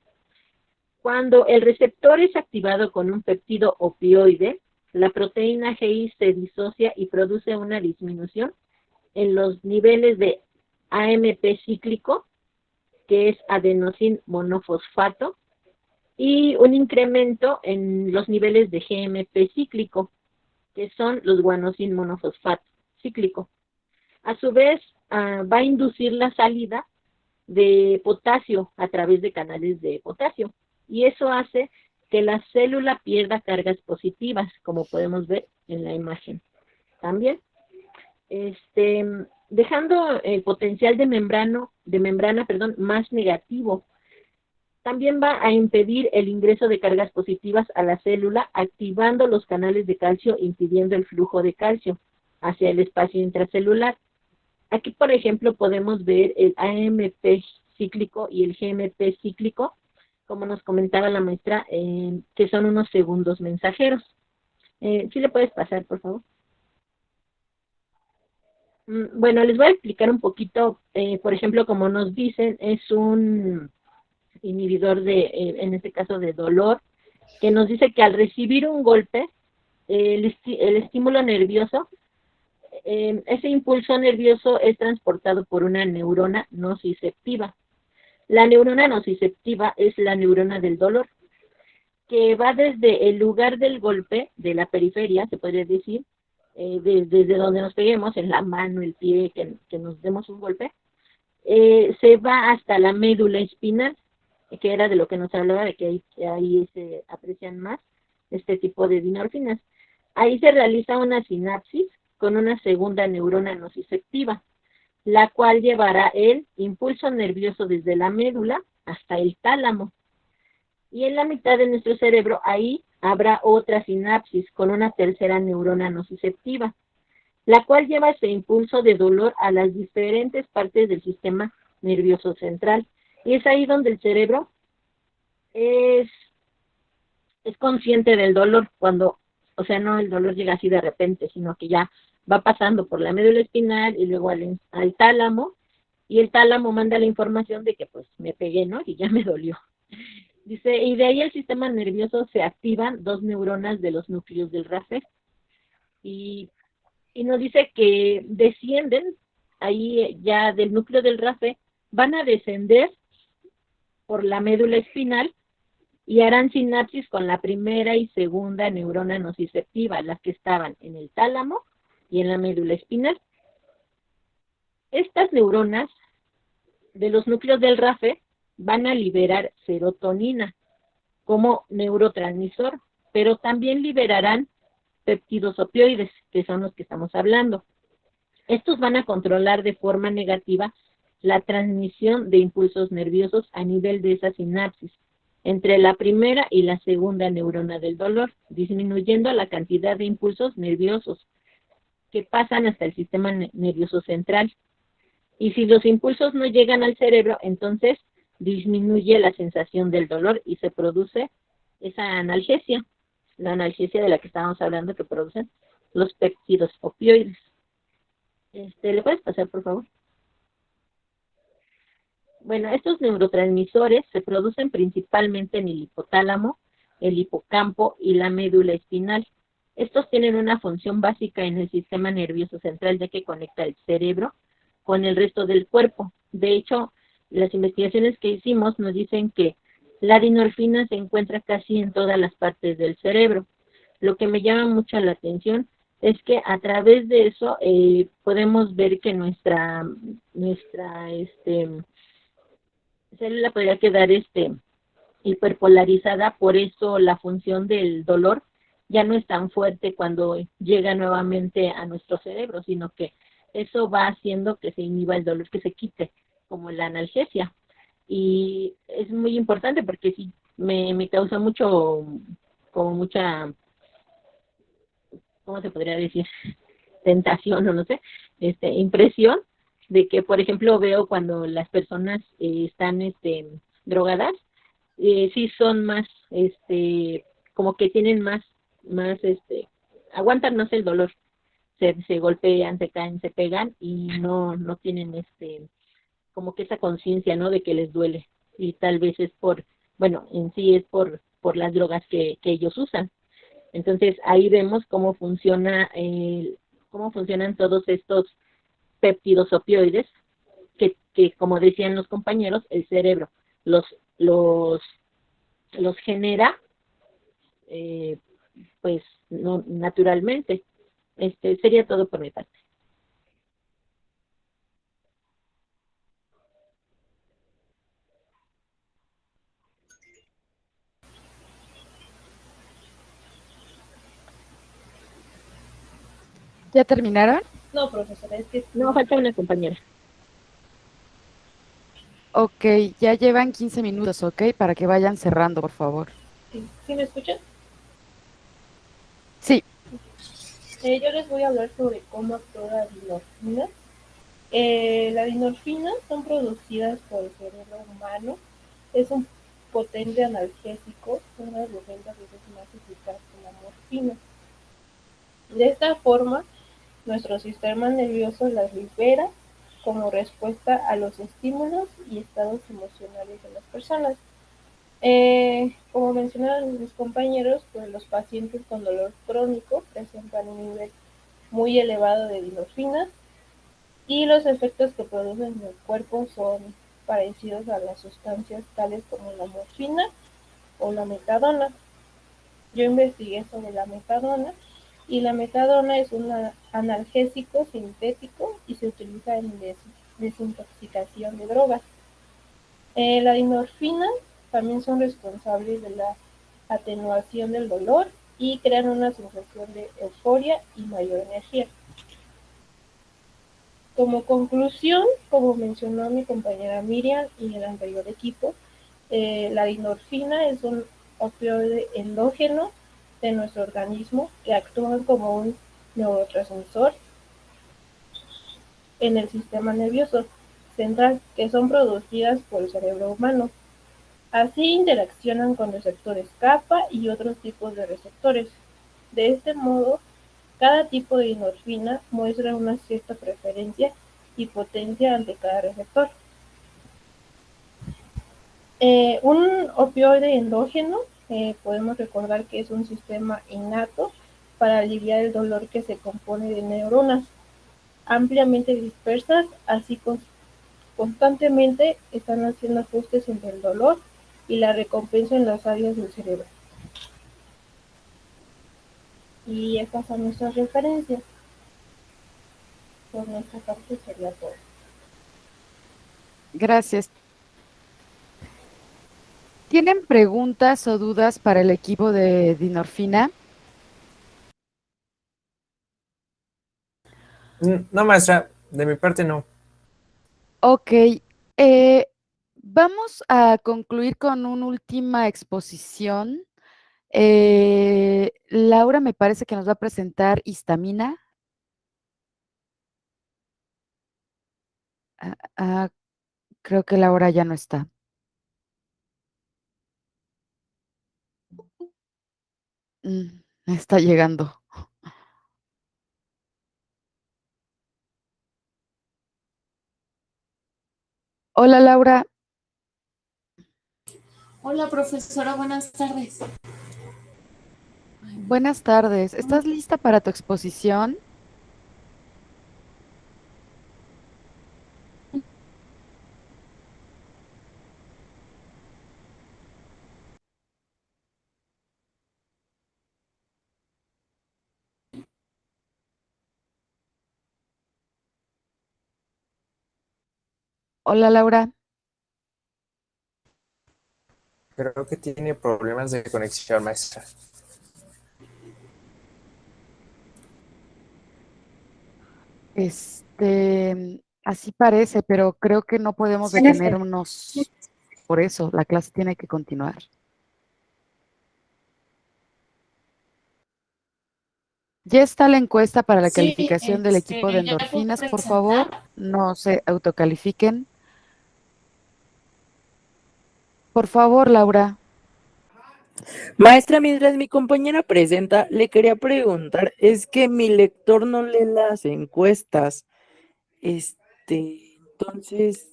Cuando el receptor es activado con un péptido opioide, la proteína GI se disocia y produce una disminución en los niveles de AMP cíclico, que es adenosín monofosfato, y un incremento en los niveles de GMP cíclico, que son los guanosin monofosfato cíclico. A su vez, va a inducir la salida de potasio a través de canales de potasio, y eso hace que la célula pierda cargas positivas, como podemos ver en la imagen. También, dejando el potencial de membrana, más negativo. También va a impedir el ingreso de cargas positivas a la célula, activando los canales de calcio, impidiendo el flujo de calcio hacia el espacio intracelular. Aquí, por ejemplo, podemos ver el AMP cíclico y el GMP cíclico, como nos comentaba la maestra, que son unos segundos mensajeros. ¿Sí le puedes pasar, por favor? Bueno, les voy a explicar un poquito, por ejemplo, como nos dicen, es un inhibidor en este caso de dolor, que nos dice que al recibir un golpe, el estímulo nervioso, ese impulso nervioso es transportado por una neurona nociceptiva. La neurona nociceptiva es la neurona del dolor, que va desde el lugar del golpe, de la periferia, se podría decir, desde donde nos peguemos, en la mano, el pie, que nos demos un golpe, se va hasta la médula espinal, que era de lo que nos hablaba, de que ahí se aprecian más este tipo de dinorfinas. Ahí se realiza una sinapsis con una segunda neurona nociceptiva, la cual llevará el impulso nervioso desde la médula hasta el tálamo. Y en la mitad de nuestro cerebro, ahí habrá otra sinapsis con una tercera neurona nociceptiva, la cual lleva ese impulso de dolor a las diferentes partes del sistema nervioso central. Y es ahí donde el cerebro es consciente del dolor, cuando, o sea, no el dolor llega así de repente, sino que ya va pasando por la médula espinal y luego al tálamo, y el tálamo manda la información de que pues me pegué, ¿no? Y ya me dolió. Dice, y de ahí el sistema nervioso se activan 2 neuronas de los núcleos del RAFE, y nos dice que descienden, ahí ya del núcleo del RAFE, van a descender por la médula espinal y harán sinapsis con la primera y segunda neurona nociceptiva, las que estaban en el tálamo y en la médula espinal. Estas neuronas de los núcleos del RAFE van a liberar serotonina como neurotransmisor, pero también liberarán péptidos opioides, que son los que estamos hablando. Estos van a controlar de forma negativa la transmisión de impulsos nerviosos a nivel de esa sinapsis entre la primera y la segunda neurona del dolor, disminuyendo la cantidad de impulsos nerviosos que pasan hasta el sistema nervioso central. Y si los impulsos no llegan al cerebro, entonces disminuye la sensación del dolor y se produce esa analgesia, la analgesia de la que estábamos hablando, que producen los péptidos opioides. ¿Le puedes pasar, por favor? Bueno, estos neurotransmisores se producen principalmente en el hipotálamo, el hipocampo y la médula espinal. Estos tienen una función básica en el sistema nervioso central, ya que conecta el cerebro con el resto del cuerpo. De hecho, las investigaciones que hicimos nos dicen que la dinorfina se encuentra casi en todas las partes del cerebro. Lo que me llama mucho la atención es que a través de eso podemos ver que nuestra célula podría quedar hiperpolarizada, por eso la función del dolor ya no es tan fuerte cuando llega nuevamente a nuestro cerebro, sino que eso va haciendo que se inhiba el dolor, que se quite, como la analgesia. Y es muy importante porque sí me causa mucha, ¿cómo se podría decir? Tentación, o no sé, impresión de que, por ejemplo, veo cuando las personas están drogadas, sí son más, como que tienen más, aguantan más el dolor, se golpean, se caen, se pegan y no tienen como que esa conciencia, ¿no? De que les duele, y tal vez es en sí es por las drogas que ellos usan. Entonces ahí vemos cómo funcionan todos estos péptidos opioides que como decían los compañeros, el cerebro los genera pues no, naturalmente. Sería todo por mi parte. ¿Ya terminaron? No, profesora, es que... No, falta una compañera. Ok, ya llevan 15 minutos, ¿ok? Para que vayan cerrando, por favor. ¿Sí me escuchan? Sí. Yo les voy a hablar sobre cómo actúa la dinorfina. La dinorfina son producidas por el cerebro humano. Es un potente analgésico, una de las 20 veces más eficaz que la morfina. De esta forma, nuestro sistema nervioso las libera como respuesta a los estímulos y estados emocionales de las personas. Como mencionaron mis compañeros, pues los pacientes con dolor crónico presentan un nivel muy elevado de endorfinas y los efectos que producen en el cuerpo son parecidos a las sustancias tales como la morfina o la metadona. Yo investigué sobre la metadona y la metadona es un analgésico sintético y se utiliza en desintoxicación de drogas. La endorfina también son responsables de la atenuación del dolor y crean una sensación de euforia y mayor energía. Como conclusión, como mencionó mi compañera Miriam y el anterior equipo, la endorfina es un opioide endógeno de nuestro organismo que actúa como un neurotransmisor en el sistema nervioso central, que son producidas por el cerebro humano. Así interaccionan con receptores kappa y otros tipos de receptores. De este modo, cada tipo de endorfina muestra una cierta preferencia y potencia ante cada receptor. Un opioide endógeno podemos recordar que es un sistema innato para aliviar el dolor que se compone de neuronas ampliamente dispersas, así constantemente están haciendo ajustes entre el dolor y la recompensa en las áreas del cerebro. Y estas son nuestras referencias. Por nuestra parte sería todo. Gracias. ¿Tienen preguntas o dudas para el equipo de Dinorfina? No, maestra, de mi parte no. Ok, vamos a concluir con una última exposición. Laura me parece que nos va a presentar histamina. Creo que Laura ya no está. Está llegando. Hola, Laura. Hola, profesora, buenas tardes. Buenas tardes. ¿Estás lista para tu exposición? Hola, Laura. Creo que tiene problemas de conexión, maestra. Así parece, pero creo que no podemos detenernos por eso. La clase tiene que continuar. Ya está la encuesta para la calificación del equipo de ¿ya puedo endorfinas. Por favor, presentar? no se autocalifiquen. Por favor, Laura. Maestra, mientras mi compañera presenta, le quería preguntar, es que mi lector no lee las encuestas. Entonces,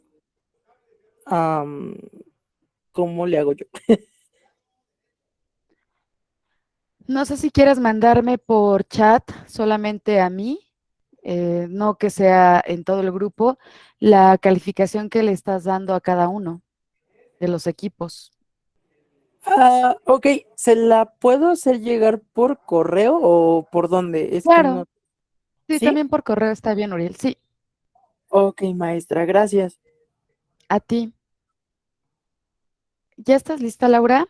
¿cómo le hago yo? No sé si quieres mandarme por chat solamente a mí, no que sea en todo el grupo, la calificación que le estás dando a cada uno de los equipos. Ok, ¿se la puedo hacer llegar por correo o por dónde? Es que Claro. no. Sí, ¿Sí? también por correo está bien, Uriel. Sí. Ok, maestra, gracias. A ti. ¿Ya estás lista, Laura?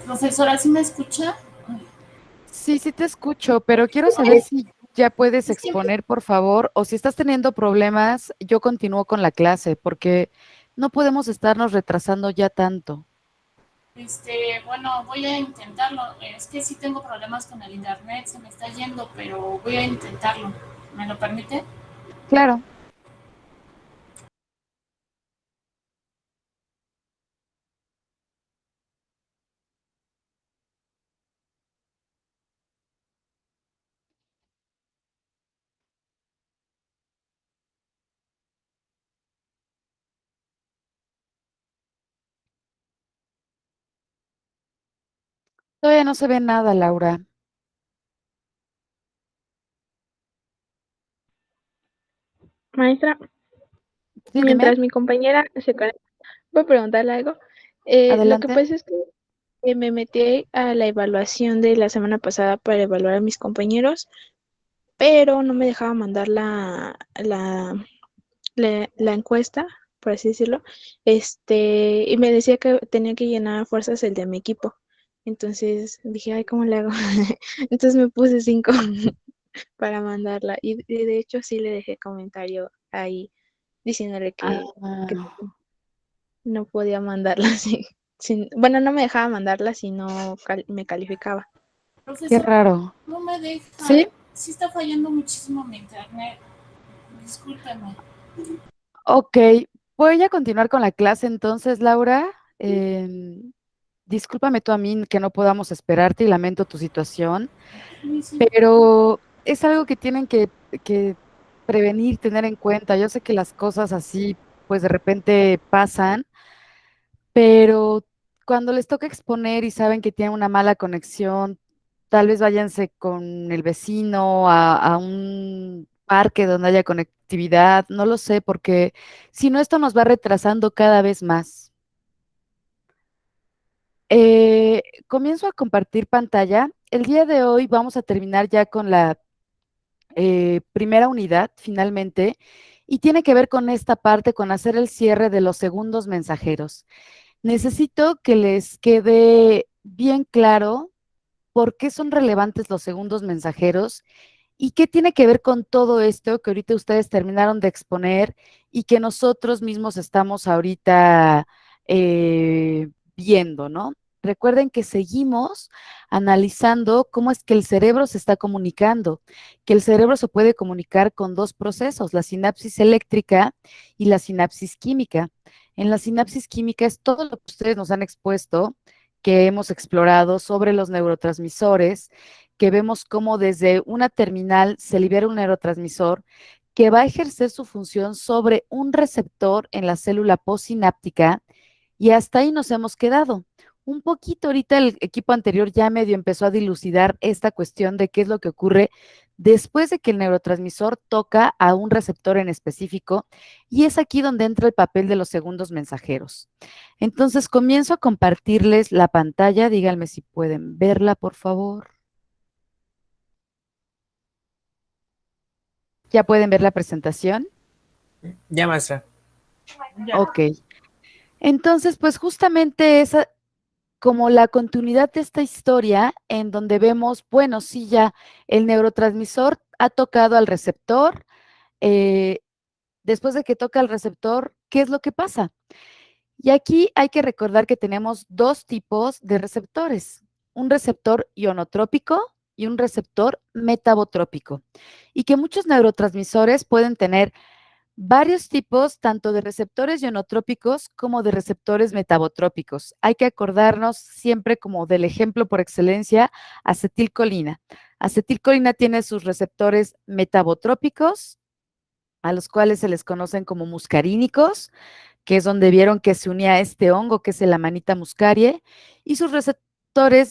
Profesora, ¿sí me escucha? Sí, sí te escucho, pero quiero saber si ya puedes Es que exponer, por favor, o si estás teniendo problemas, yo continúo con la clase, porque no podemos estarnos retrasando ya tanto. Bueno, voy a intentarlo. Es que sí tengo problemas con el internet, se me está yendo, pero voy a intentarlo. ¿Me lo permite? Claro. Todavía no se ve nada, Laura. Maestra, Sí, dime. mientras mi compañera se conecta, voy a preguntarle algo. Lo que Adelante. pasa es que me metí a la evaluación de la semana pasada para evaluar a mis compañeros, pero no me dejaba mandar la encuesta, por así decirlo, y me decía que tenía que llenar a fuerzas el de mi equipo. Entonces dije, ay, ¿cómo le hago? Entonces me puse 5 para mandarla y de hecho sí le dejé comentario ahí diciéndole que Ah, no podía mandarla bueno, no me dejaba mandarla si no me calificaba. qué Profesor, raro. no me deja. ¿Sí? Sí está fallando muchísimo mi internet. Discúlpeme. Ok, voy a continuar con la clase entonces, Laura. Discúlpame tú a mí que no podamos esperarte y lamento tu situación, pero es algo que tienen que prevenir, tener en cuenta. Yo sé que las cosas así, pues de repente pasan, pero cuando les toca exponer y saben que tienen una mala conexión, tal vez váyanse con el vecino a un parque donde haya conectividad, no lo sé, porque si no, esto nos va retrasando cada vez más. Comienzo a compartir pantalla. El día de hoy vamos a terminar ya con la primera unidad, finalmente, y tiene que ver con esta parte, con hacer el cierre de los segundos mensajeros. Necesito que les quede bien claro por qué son relevantes los segundos mensajeros y qué tiene que ver con todo esto que ahorita ustedes terminaron de exponer y que nosotros mismos estamos ahorita viendo, ¿no? Recuerden que seguimos analizando cómo es que el cerebro se está comunicando, que el cerebro se puede comunicar con dos procesos, la sinapsis eléctrica y la sinapsis química. En la sinapsis química es todo lo que ustedes nos han expuesto, que hemos explorado sobre los neurotransmisores, que vemos cómo desde una terminal se libera un neurotransmisor que va a ejercer su función sobre un receptor en la célula postsináptica y hasta ahí nos hemos quedado. Un poquito ahorita el equipo anterior ya medio empezó a dilucidar esta cuestión de qué es lo que ocurre después de que el neurotransmisor toca a un receptor en específico y es aquí donde entra el papel de los segundos mensajeros. Entonces comienzo a compartirles la pantalla, díganme si pueden verla, por favor. ¿Ya pueden ver la presentación? Ya, maestra. Ok. Entonces, pues justamente esa, como la continuidad de esta historia en donde vemos, bueno, sí, ya el neurotransmisor ha tocado al receptor, después de que toca al receptor, ¿qué es lo que pasa? Y aquí hay que recordar que tenemos dos tipos de receptores, un receptor ionotrópico y un receptor metabotrópico, y que muchos neurotransmisores pueden tener varios tipos, tanto de receptores ionotrópicos como de receptores metabotrópicos. Hay que acordarnos siempre como del ejemplo por excelencia, acetilcolina. Acetilcolina tiene sus receptores metabotrópicos, a los cuales se les conocen como muscarínicos, que es donde vieron que se unía este hongo, que es el Amanita muscarie, y sus receptores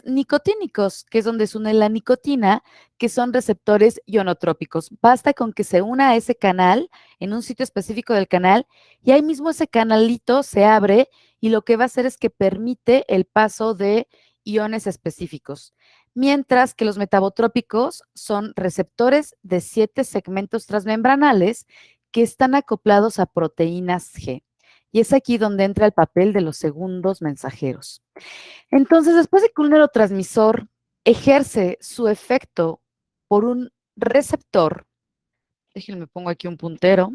nicotínicos, que es donde se une la nicotina, que son receptores ionotrópicos. Basta con que se una a ese canal, en un sitio específico del canal, y ahí mismo ese canalito se abre y lo que va a hacer es que permite el paso de iones específicos. Mientras que los metabotrópicos son receptores de 7 segmentos transmembranales que están acoplados a proteínas G. Y es aquí donde entra el papel de los segundos mensajeros. Entonces, después de que un neurotransmisor ejerce su efecto por un receptor, déjenme pongo aquí un puntero,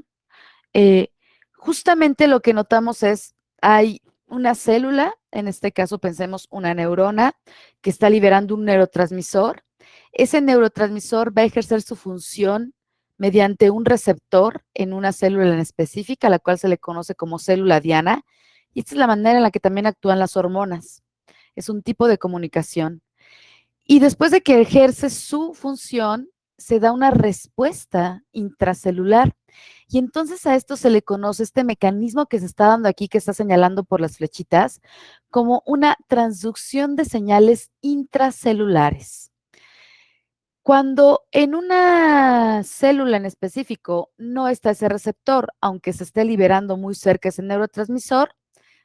justamente lo que notamos es, hay una célula, en este caso pensemos una neurona, que está liberando un neurotransmisor. Ese neurotransmisor va a ejercer su función mediante un receptor en una célula en específica, la cual se le conoce como célula diana, y esta es la manera en la que también actúan las hormonas. Es un tipo de comunicación. Y después de que ejerce su función, se da una respuesta intracelular. Y entonces a esto se le conoce este mecanismo que se está dando aquí, que está señalando por las flechitas, como una transducción de señales intracelulares. Cuando en una célula en específico no está ese receptor, aunque se esté liberando muy cerca ese neurotransmisor,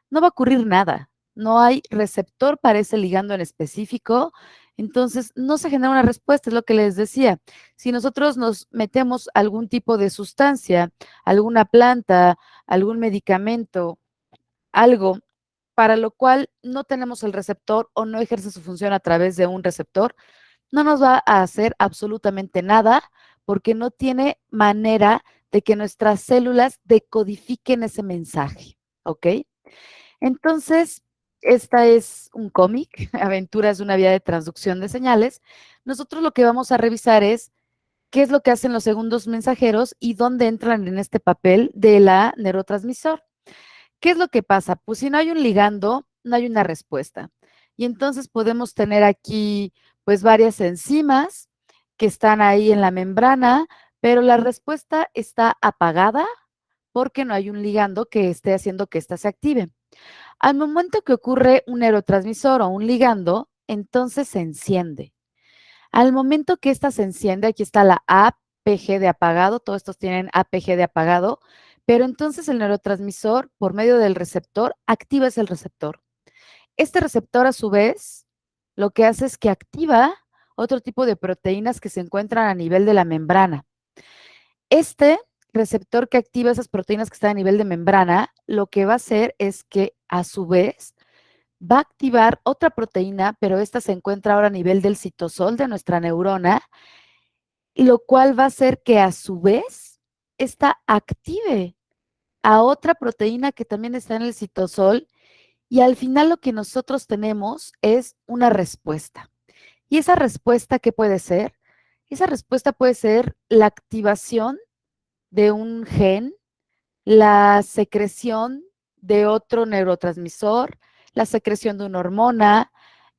no va a ocurrir nada. No hay receptor para ese ligando en específico, entonces no se genera una respuesta, es lo que les decía. Si nosotros nos metemos algún tipo de sustancia, alguna planta, algún medicamento, algo para lo cual no tenemos el receptor o no ejerce su función a través de un receptor, no nos va a hacer absolutamente nada porque no tiene manera de que nuestras células decodifiquen ese mensaje, ¿ok? Entonces, esta es un cómic, Aventuras de una vía de transducción de señales. Nosotros lo que vamos a revisar es qué es lo que hacen los segundos mensajeros y dónde entran en este papel de la neurotransmisor. ¿Qué es lo que pasa? Pues si no hay un ligando, no hay una respuesta. Y entonces podemos tener aquí pues varias enzimas que están ahí en la membrana, pero la respuesta está apagada porque no hay un ligando que esté haciendo que ésta se active. Al momento que ocurre un neurotransmisor o un ligando, entonces se enciende. Al momento que ésta se enciende, aquí está la APG de apagado, todos estos tienen APG de apagado, pero entonces el neurotransmisor, por medio del receptor, activa ese receptor. Este receptor, a su vez, lo que hace es que activa otro tipo de proteínas que se encuentran a nivel de la membrana. Este receptor que activa esas proteínas que están a nivel de membrana, lo que va a hacer es que, a su vez, va a activar otra proteína, pero esta se encuentra ahora a nivel del citosol de nuestra neurona, y lo cual va a hacer que, a su vez, esta active a otra proteína que también está en el citosol, y al final lo que nosotros tenemos es una respuesta. ¿Y esa respuesta qué puede ser? Esa respuesta puede ser la activación de un gen, la secreción de otro neurotransmisor, la secreción de una hormona,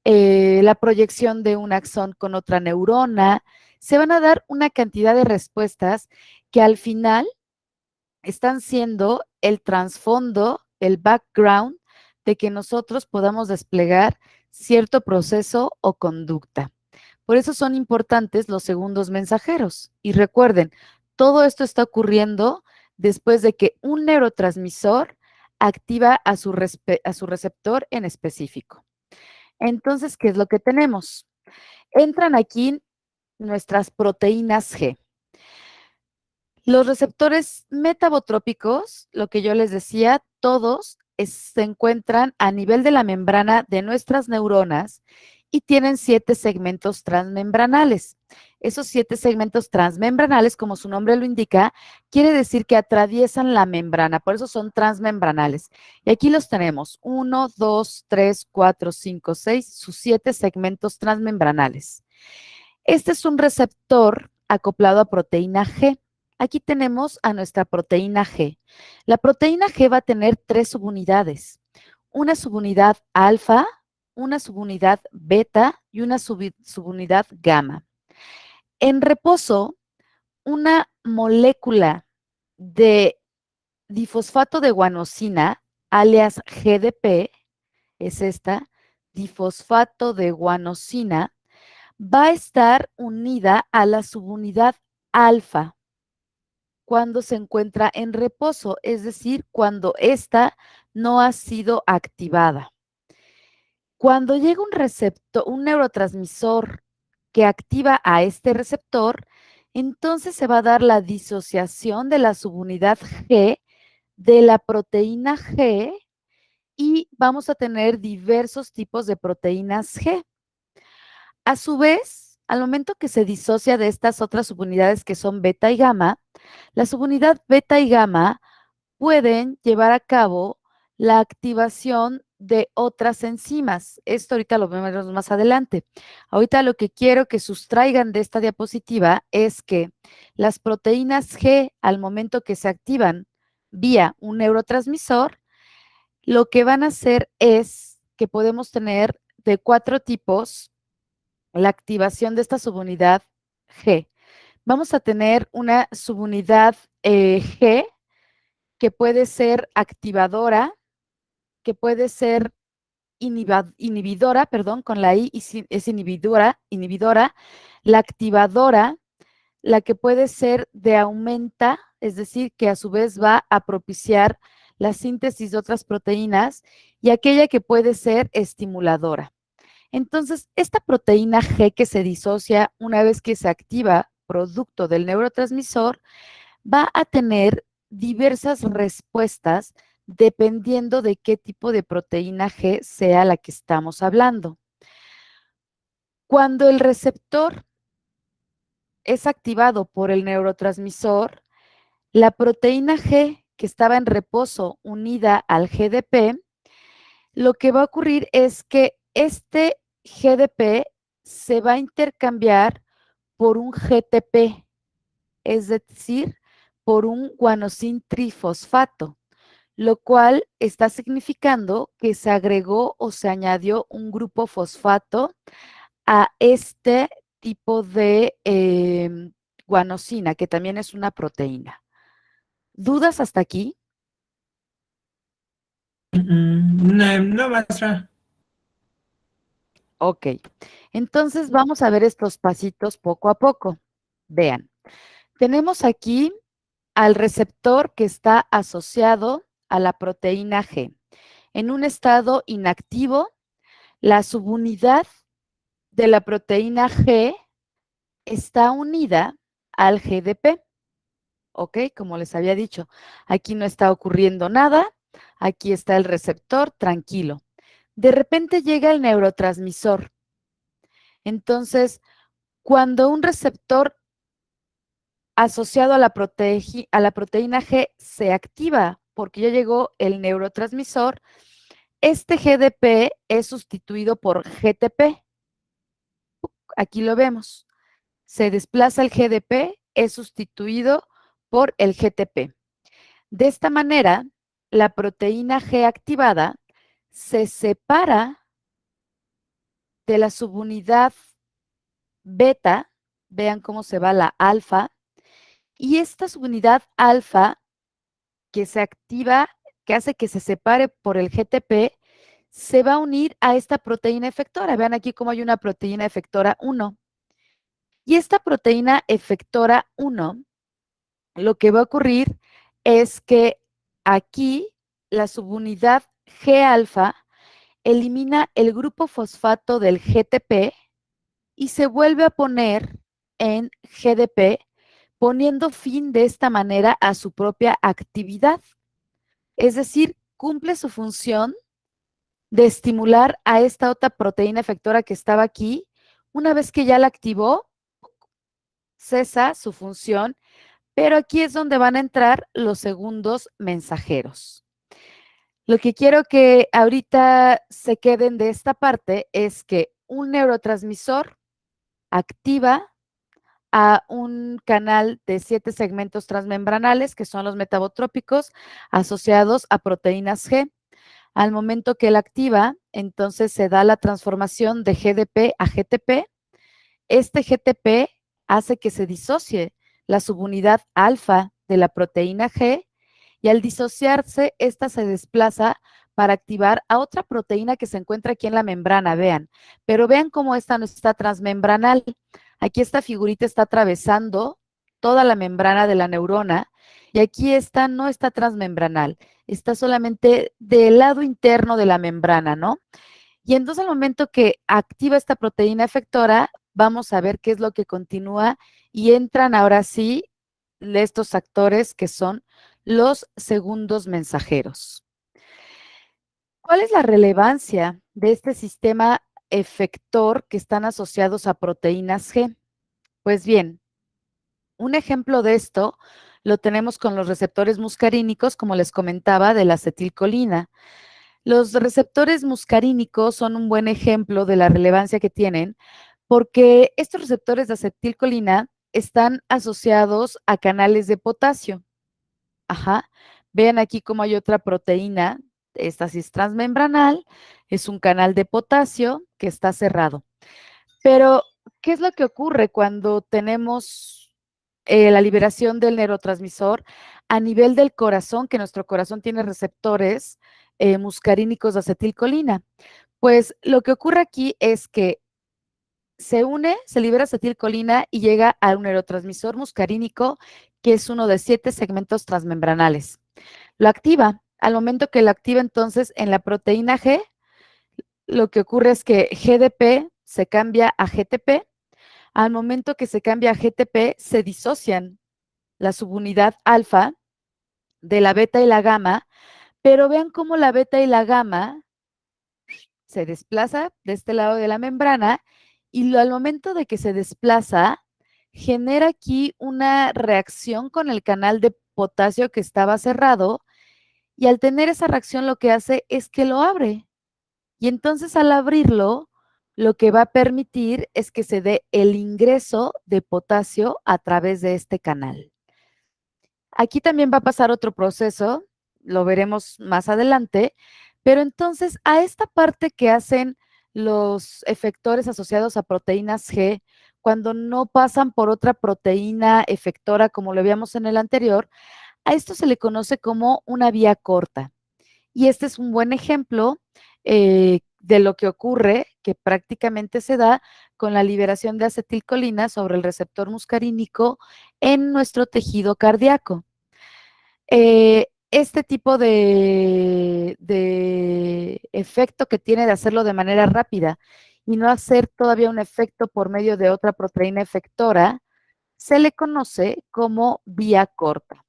la proyección de un axón con otra neurona. Se van a dar una cantidad de respuestas que al final están siendo el trasfondo, el background de que nosotros podamos desplegar cierto proceso o conducta. Por eso son importantes los segundos mensajeros. Y recuerden, todo esto está ocurriendo después de que un neurotransmisor activa a su receptor en específico. Entonces, ¿qué es lo que tenemos? Entran aquí nuestras proteínas G. Los receptores metabotrópicos, lo que yo les decía, todos se encuentran a nivel de la membrana de nuestras neuronas y tienen 7 segmentos transmembranales. Esos 7 segmentos transmembranales, como su nombre lo indica, quiere decir que atraviesan la membrana, por eso son transmembranales. Y aquí los tenemos, 1, 2, 3, 4, 5, 6, sus 7 segmentos transmembranales. Este es un receptor acoplado a proteína G. Aquí tenemos a nuestra proteína G. La proteína G va a tener 3 subunidades. Una subunidad alfa, una subunidad beta y una subunidad gamma. En reposo, una molécula de difosfato de guanosina, alias GDP, es esta, difosfato de guanosina, va a estar unida a la subunidad alfa cuando se encuentra en reposo, es decir, cuando ésta no ha sido activada. Cuando llega un neurotransmisor que activa a este receptor, entonces se va a dar la disociación de la subunidad G de la proteína G y vamos a tener diversos tipos de proteínas G. A su vez, al momento que se disocia de estas otras subunidades que son beta y gamma, la subunidad beta y gamma pueden llevar a cabo la activación de otras enzimas. Esto ahorita lo vemos más adelante. Ahorita lo que quiero que sustraigan de esta diapositiva es que las proteínas G, al momento que se activan vía un neurotransmisor, lo que van a hacer es que podemos tener de 4 tipos la activación de esta subunidad G. Vamos a tener una subunidad G, que puede ser activadora, que puede ser inhibidora, perdón, con la I es inhibidora, la activadora, la que puede ser de aumenta, es decir, que a su vez va a propiciar la síntesis de otras proteínas, y aquella que puede ser estimuladora. Entonces, esta proteína G que se disocia una vez que se activa producto del neurotransmisor, va a tener diversas respuestas dependiendo de qué tipo de proteína G sea la que estamos hablando. Cuando el receptor es activado por el neurotransmisor, la proteína G que estaba en reposo unida al GDP, lo que va a ocurrir es que este GDP se va a intercambiar por un GTP, es decir, por un guanosin trifosfato, lo cual está significando que se agregó o se añadió un grupo fosfato a este tipo de guanosina, que también es una proteína. ¿Dudas hasta aquí? No, maestra. Ok, entonces vamos a ver estos pasitos poco a poco. Vean, tenemos aquí al receptor que está asociado a la proteína G. En un estado inactivo, la subunidad de la proteína G está unida al GDP. ¿Ok? Como les había dicho, aquí no está ocurriendo nada, aquí está el receptor, tranquilo. De repente llega el neurotransmisor. Entonces, cuando un receptor asociado a la proteína G se activa porque ya llegó el neurotransmisor, este GDP es sustituido por GTP. Aquí lo vemos. Se desplaza el GDP, es sustituido por el GTP. De esta manera, la proteína G activada se separa de la subunidad beta, vean cómo se va la alfa, y esta subunidad alfa que se activa, que hace que se separe por el GTP, se va a unir a esta proteína efectora. Vean aquí cómo hay una proteína efectora 1. Y esta proteína efectora 1, lo que va a ocurrir es que aquí la subunidad G-alfa elimina el grupo fosfato del GTP y se vuelve a poner en GDP, poniendo fin de esta manera a su propia actividad. Es decir, cumple su función de estimular a esta otra proteína efectora que estaba aquí. Una vez que ya la activó, cesa su función, pero aquí es donde van a entrar los segundos mensajeros. Lo que quiero que ahorita se queden de esta parte es que un neurotransmisor activa a un canal de 7 segmentos transmembranales, que son los metabotrópicos, asociados a proteínas G. Al momento que él activa, entonces se da la transformación de GDP a GTP. Este GTP hace que se disocie la subunidad alfa de la proteína G, y al disociarse, esta se desplaza para activar a otra proteína que se encuentra aquí en la membrana, vean. Pero vean cómo esta no está transmembranal. Aquí esta figurita está atravesando toda la membrana de la neurona, y aquí esta no está transmembranal, está solamente del lado interno de la membrana, ¿no? Y entonces al momento que activa esta proteína efectora, vamos a ver qué es lo que continúa, y entran ahora sí estos actores que son los segundos mensajeros. ¿Cuál es la relevancia de este sistema efector que están asociados a proteínas G? Pues bien, un ejemplo de esto lo tenemos con los receptores muscarínicos, como les comentaba, de la acetilcolina. Los receptores muscarínicos son un buen ejemplo de la relevancia que tienen, porque estos receptores de acetilcolina están asociados a canales de potasio. Ajá. Vean aquí cómo hay otra proteína, esta sí es transmembranal, es un canal de potasio que está cerrado. Pero, ¿qué es lo que ocurre cuando tenemos la liberación del neurotransmisor a nivel del corazón, que nuestro corazón tiene receptores muscarínicos de acetilcolina. Pues lo que ocurre aquí es que se libera acetilcolina y llega a un neurotransmisor muscarínico, que es uno de 7 segmentos transmembranales. Lo activa. Al momento que lo activa, entonces, en la proteína G, lo que ocurre es que GDP se cambia a GTP. Al momento que se cambia a GTP, se disocian la subunidad alfa de la beta y la gamma, pero vean cómo la beta y la gamma se desplaza de este lado de la membrana y al momento de que se desplaza, genera aquí una reacción con el canal de potasio que estaba cerrado y al tener esa reacción lo que hace es que lo abre. Y entonces al abrirlo, lo que va a permitir es que se dé el ingreso de potasio a través de este canal. Aquí también va a pasar otro proceso, lo veremos más adelante, pero entonces a esta parte que hacen los efectores asociados a proteínas G, cuando no pasan por otra proteína efectora como lo veíamos en el anterior, a esto se le conoce como una vía corta. Y este es un buen ejemplo de lo que ocurre, que prácticamente se da con la liberación de acetilcolina sobre el receptor muscarínico en nuestro tejido cardíaco. Este tipo de efecto que tiene de hacerlo de manera rápida y no hacer todavía un efecto por medio de otra proteína efectora, se le conoce como vía corta.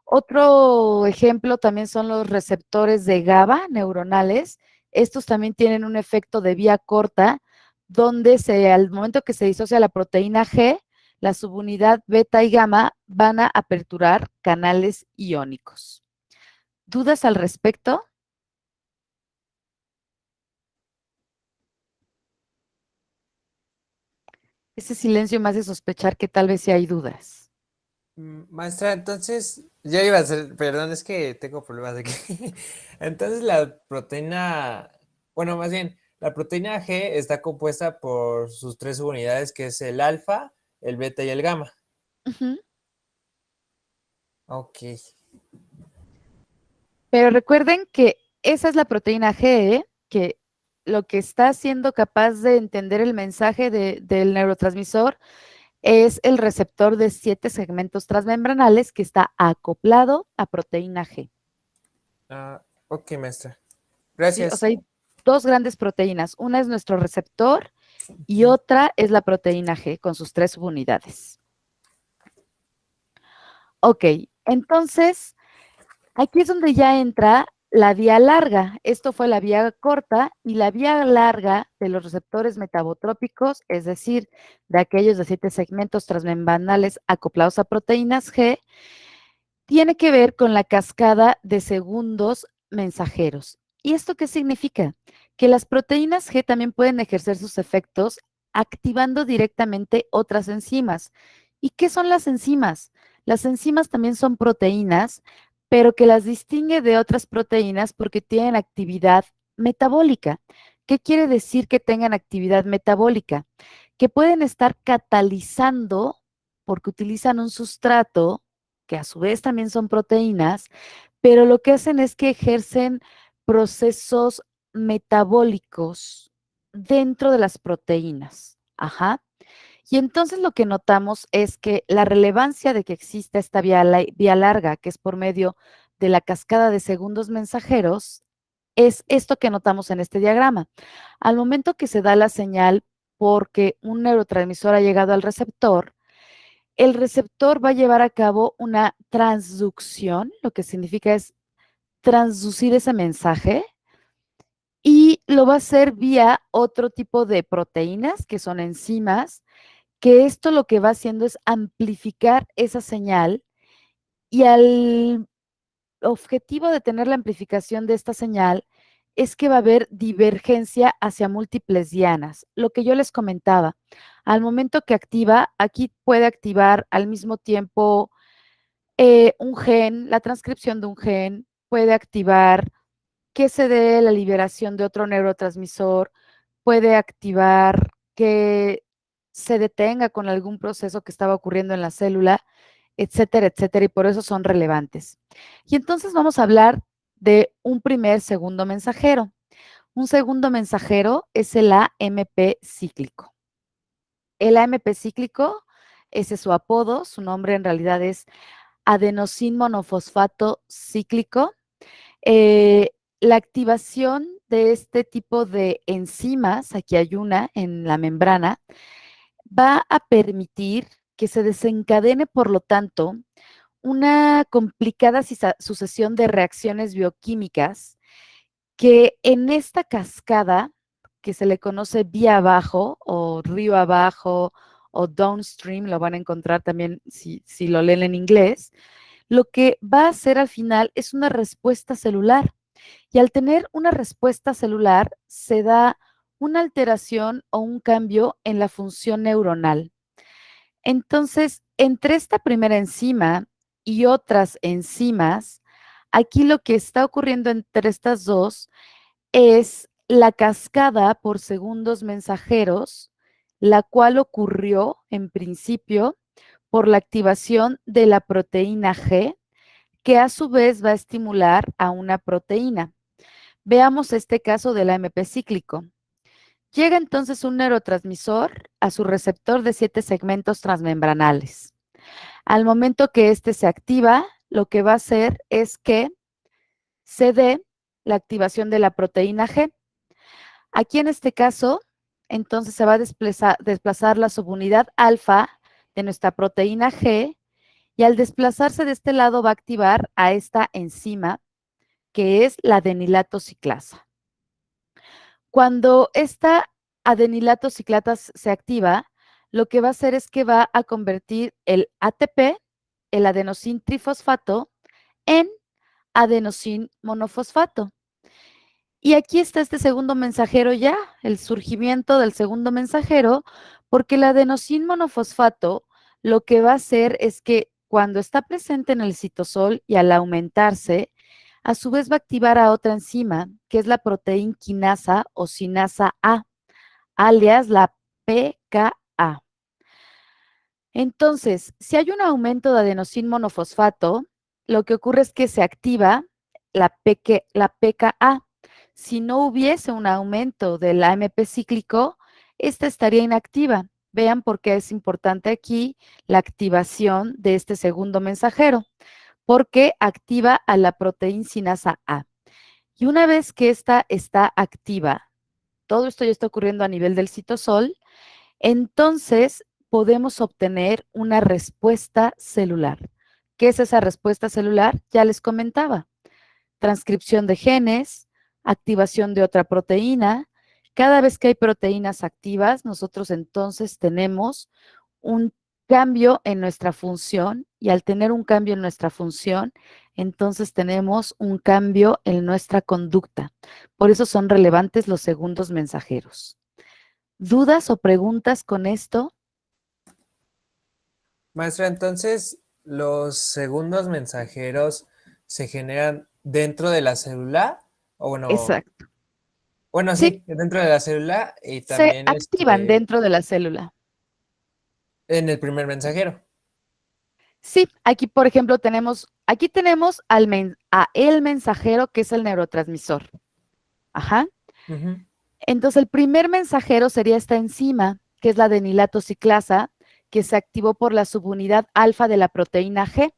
Otro ejemplo también son los receptores de GABA neuronales. Estos también tienen un efecto de vía corta, donde al momento que se disocia la proteína G, la subunidad beta y gamma van a aperturar canales iónicos. ¿Dudas al respecto? Ese silencio me hace sospechar que tal vez sí hay dudas. Maestra, entonces, ya iba a hacer, perdón, es que tengo problemas de que. Entonces, la proteína, bueno, más bien, la proteína G está compuesta por sus 3 subunidades, que es el alfa, el beta y el gamma. Ok. Pero recuerden que esa es la proteína G, que lo que está siendo capaz de entender el mensaje del neurotransmisor es el receptor de 7 segmentos transmembranales que está acoplado a proteína G. Ok, maestra. ¿Sí? Gracias. O sea, hay 2 grandes proteínas. Una es nuestro receptor y otra es la proteína G con sus 3 subunidades. Ok, entonces, aquí es donde ya entra la vía larga. Esto fue la vía corta y la vía larga de los receptores metabotrópicos, es decir, de aquellos de 7 segmentos transmembranales acoplados a proteínas G, tiene que ver con la cascada de segundos mensajeros. ¿Y esto qué significa? Que las proteínas G también pueden ejercer sus efectos activando directamente otras enzimas. ¿Y qué son las enzimas? Las enzimas también son proteínas, pero que las distingue de otras proteínas porque tienen actividad metabólica. ¿Qué quiere decir que tengan actividad metabólica? Que pueden estar catalizando porque utilizan un sustrato que a su vez también son proteínas, pero lo que hacen es que ejercen procesos metabólicos dentro de las proteínas. Ajá. Y entonces lo que notamos es que la relevancia de que exista esta vía larga, que es por medio de la cascada de segundos mensajeros, es esto que notamos en este diagrama. Al momento que se da la señal porque un neurotransmisor ha llegado al receptor, el receptor va a llevar a cabo una transducción, lo que significa es transducir ese mensaje y lo va a hacer vía otro tipo de proteínas, que son enzimas, que esto lo que va haciendo es amplificar esa señal y al objetivo de tener la amplificación de esta señal es que va a haber divergencia hacia múltiples dianas. Lo que yo les comentaba, al momento que activa, aquí puede activar al mismo tiempo un gen, la transcripción de un gen, puede activar que se dé la liberación de otro neurotransmisor, puede activar que se detenga con algún proceso que estaba ocurriendo en la célula, etcétera, etcétera, y por eso son relevantes. Y entonces vamos a hablar de un segundo mensajero. Un segundo mensajero es el AMP cíclico. El AMP cíclico, ese es su apodo, su nombre en realidad es adenosín monofosfato cíclico. La activación de este tipo de enzimas, aquí hay una en la membrana, va a permitir que se desencadene, por lo tanto, una complicada sucesión de reacciones bioquímicas que en esta cascada, que se le conoce vía abajo o río abajo o downstream, lo van a encontrar también si lo leen en inglés, lo que va a hacer al final es una respuesta celular. Y al tener una respuesta celular, se da una alteración o un cambio en la función neuronal. Entonces, entre esta primera enzima y otras enzimas, aquí lo que está ocurriendo entre estas dos es la cascada por segundos mensajeros, la cual ocurrió en principio por la activación de la proteína G, que a su vez va a estimular a una proteína. Veamos este caso del AMP cíclico. Llega entonces un neurotransmisor a su receptor de 7 segmentos transmembranales. Al momento que este se activa, lo que va a hacer es que se dé la activación de la proteína G. Aquí en este caso, entonces se va a desplazar la subunidad alfa de nuestra proteína G y al desplazarse de este lado va a activar a esta enzima que es la adenilato ciclasa. Cuando esta adenilato ciclasa se activa, lo que va a hacer es que va a convertir el ATP, el adenosín trifosfato, en adenosín monofosfato. Y aquí está este segundo mensajero ya, el surgimiento del segundo mensajero, porque el adenosín monofosfato lo que va a hacer es que cuando está presente en el citosol y al aumentarse, a su vez va a activar a otra enzima, que es la proteína quinasa o sinasa A, alias la PKA. Entonces, si hay un aumento de adenosín monofosfato, lo que ocurre es que se activa la PKA. Si no hubiese un aumento del AMP cíclico, esta estaría inactiva. Vean por qué es importante aquí la activación de este segundo mensajero, porque activa a la proteína sinasa A. Y una vez que esta está activa, todo esto ya está ocurriendo a nivel del citosol, entonces podemos obtener una respuesta celular. ¿Qué es esa respuesta celular? Ya les comentaba. Transcripción de genes, activación de otra proteína. Cada vez que hay proteínas activas, nosotros entonces tenemos un cambio en nuestra función y al tener un cambio en nuestra función, entonces tenemos un cambio en nuestra conducta. Por eso son relevantes los segundos mensajeros. ¿Dudas o preguntas con esto? Maestra, entonces, ¿los segundos mensajeros se generan dentro de la célula? O bueno, Exacto. Bueno, sí, dentro de la célula y también se activan dentro de la célula. En el primer mensajero. Sí, aquí por ejemplo tenemos a el mensajero que es el neurotransmisor. Ajá. Entonces el primer mensajero sería esta enzima, que es la adenilato ciclasa, que se activó por la subunidad alfa de la proteína G.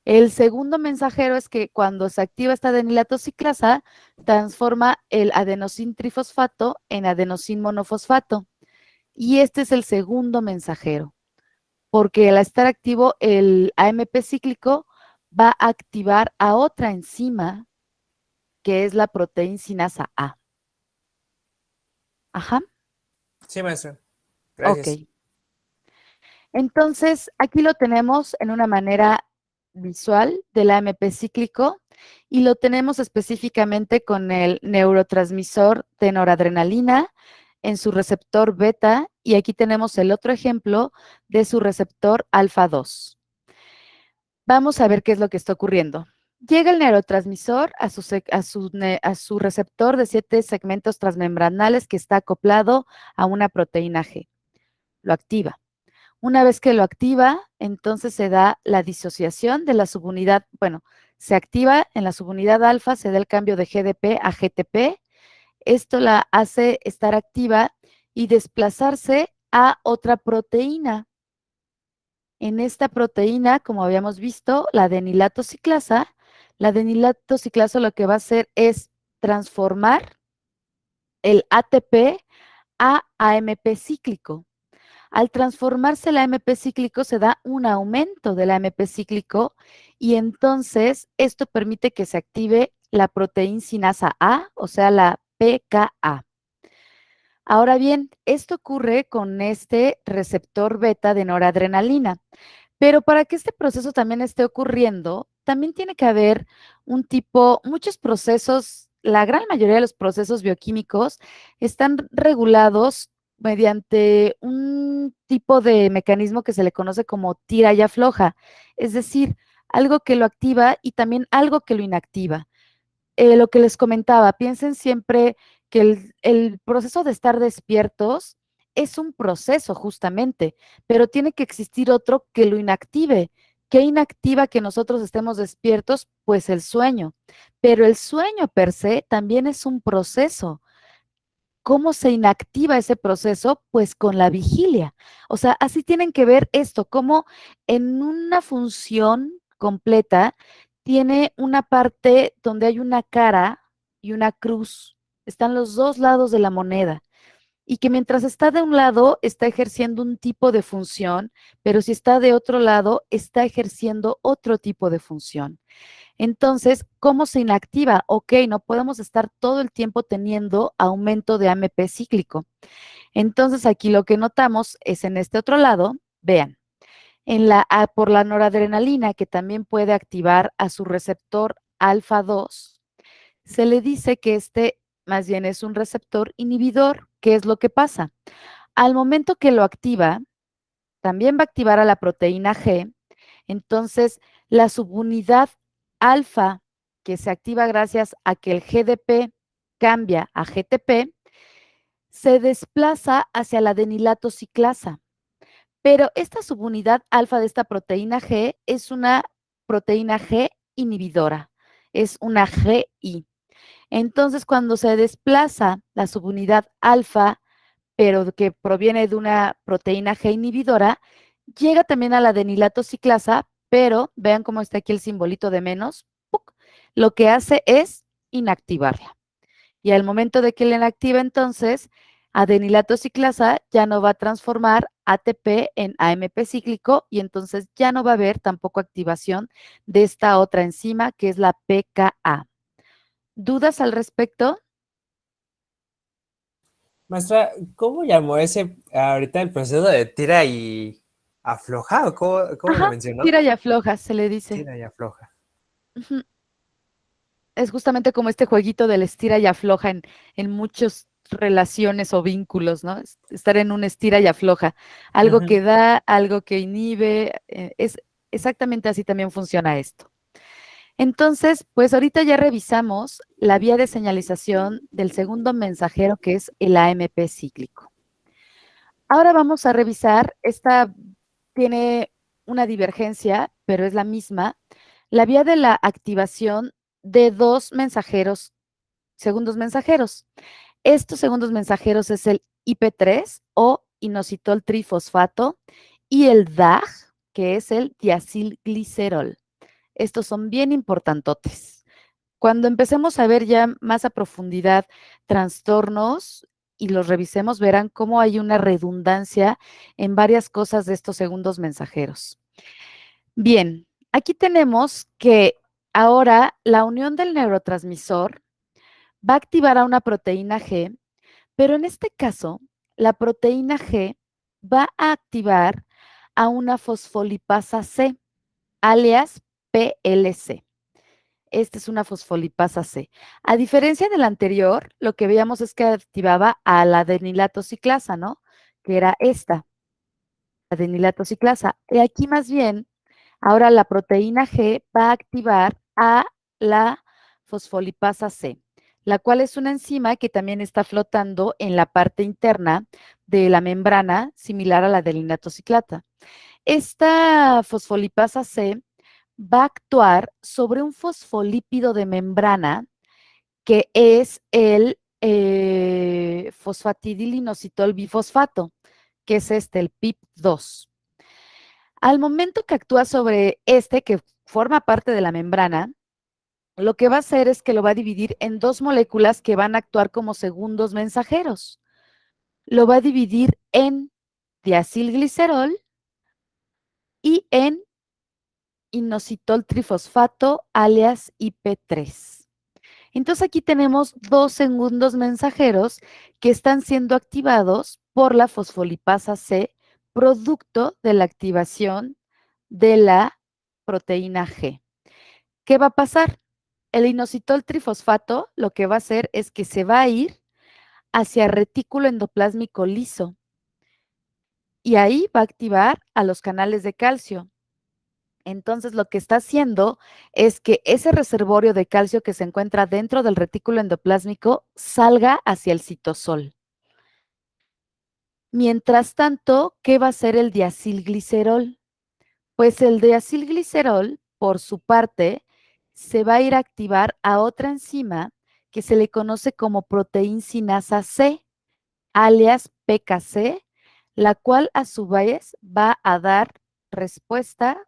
El segundo mensajero es que cuando se activa esta adenilato ciclasa, transforma el adenosín trifosfato en adenosín monofosfato. Y este es el segundo mensajero, porque al estar activo el AMP cíclico va a activar a otra enzima, que es la proteína sinasa A. Ajá. Sí, maestra. Gracias. Ok. Entonces, aquí lo tenemos en una manera visual del AMP cíclico y lo tenemos específicamente con el neurotransmisor de noradrenalina en su receptor beta y aquí tenemos el otro ejemplo de su receptor alfa 2. Vamos a ver qué es lo que está ocurriendo. llega el neurotransmisor a su receptor de 7 segmentos transmembranales que está acoplado a una proteína G. Lo activa. Una vez que lo activa, entonces se da la disociación de la subunidad, bueno, se activa en la subunidad alfa, se da el cambio de GDP a GTP. Esto la hace estar activa y desplazarse a otra proteína. En esta proteína, como habíamos visto, la adenilatociclasa lo que va a hacer es transformar el ATP a AMP cíclico. Al transformarse el AMP cíclico se da un aumento del AMP cíclico y entonces esto permite que se active la proteína sinasa A, o sea, la PKA. Ahora bien, esto ocurre con este receptor beta de noradrenalina, pero para que este proceso también esté ocurriendo, también tiene que haber muchos procesos, la gran mayoría de los procesos bioquímicos están regulados mediante un tipo de mecanismo que se le conoce como tira y afloja, es decir, algo que lo activa y también algo que lo inactiva. Lo que les comentaba, piensen siempre que el proceso de estar despiertos es un proceso justamente, pero tiene que existir otro que lo inactive. ¿Qué inactiva que nosotros estemos despiertos? Pues el sueño, pero el sueño per se también es un proceso. ¿Cómo se inactiva ese proceso? Pues con la vigilia. O sea, así tienen que ver esto, como en una función completa tiene una parte donde hay una cara y una cruz. Están los dos lados de la moneda. Y que mientras está de un lado está ejerciendo un tipo de función, pero si está de otro lado está ejerciendo otro tipo de función. Entonces, ¿cómo se inactiva? Ok, no podemos estar todo el tiempo teniendo aumento de AMP cíclico. Entonces, aquí lo que notamos es en este otro lado, vean, por la noradrenalina, que también puede activar a su receptor alfa 2, se le dice que este más bien es un receptor inhibidor. ¿Qué es lo que pasa? Al momento que lo activa, también va a activar a la proteína G. Entonces, la subunidad alfa, que se activa gracias a que el GDP cambia a GTP, se desplaza hacia la adenilatociclasa. Pero esta subunidad alfa de esta proteína G es una proteína G inhibidora, es una GI. Entonces, cuando se desplaza la subunidad alfa, pero que proviene de una proteína G inhibidora, llega también a la adenilatociclasa, pero vean cómo está aquí el simbolito de menos, ¡puc! Lo que hace es inactivarla. Y al momento de que la inactiva, entonces, adenilatociclasa ya no va a transformar ATP en AMP cíclico y entonces ya no va a haber tampoco activación de esta otra enzima que es la PKA. ¿Dudas al respecto? Maestra, ¿cómo llamó ese ahorita el proceso de tira y afloja? ¿O cómo lo Ajá, mencionó? tira y afloja, se le dice. Tira y afloja. Ujú. Es justamente como este jueguito del estira y afloja en muchas relaciones o vínculos, ¿no? Estar en un estira y afloja. Algo Ujú. que da, algo que inhibe. Es exactamente así también funciona esto. Entonces, pues ahorita ya revisamos la vía de señalización del segundo mensajero, que es el AMP cíclico. Ahora vamos a revisar, esta tiene una divergencia, pero es la misma, la vía de la activación de dos mensajeros, segundos mensajeros. Estos segundos mensajeros es el IP3 o inositol trifosfato y el DAG, que es el diacilglicerol. Estos son bien importantotes. Cuando empecemos a ver ya más a profundidad trastornos y los revisemos, verán cómo hay una redundancia en varias cosas de estos segundos mensajeros. Bien, aquí tenemos que ahora la unión del neurotransmisor va a activar a una proteína G, pero en este caso, la proteína G va a activar a una fosfolipasa C, alias PLC. Esta es una fosfolipasa C. A diferencia del anterior, lo que veíamos es que activaba a la adenilatociclasa, ¿no? Que era esta, adenilatociclasa. Y aquí más bien, ahora la proteína G va a activar a la fosfolipasa C, la cual es una enzima que también está flotando en la parte interna de la membrana, similar a la del inatociclata. Esta fosfolipasa C va a actuar sobre un fosfolípido de membrana que es el fosfatidilinositol bifosfato, que es el PIP2. Al momento que actúa sobre que forma parte de la membrana, lo que va a hacer es que lo va a dividir en dos moléculas que van a actuar como segundos mensajeros. Lo va a dividir en diacilglicerol y en inositol trifosfato, alias IP3. Entonces aquí tenemos dos segundos mensajeros que están siendo activados por la fosfolipasa C, producto de la activación de la proteína G. ¿Qué va a pasar? El inositol trifosfato lo que va a hacer es que se va a ir hacia retículo endoplásmico liso y ahí va a activar a los canales de calcio. Entonces, lo que está haciendo es que ese reservorio de calcio que se encuentra dentro del retículo endoplásmico salga hacia el citosol. Mientras tanto, ¿qué va a hacer el diacilglicerol? Pues el diacilglicerol, por su parte, se va a ir a activar a otra enzima que se le conoce como proteincinasa C, alias PKC, la cual a su vez va a dar respuesta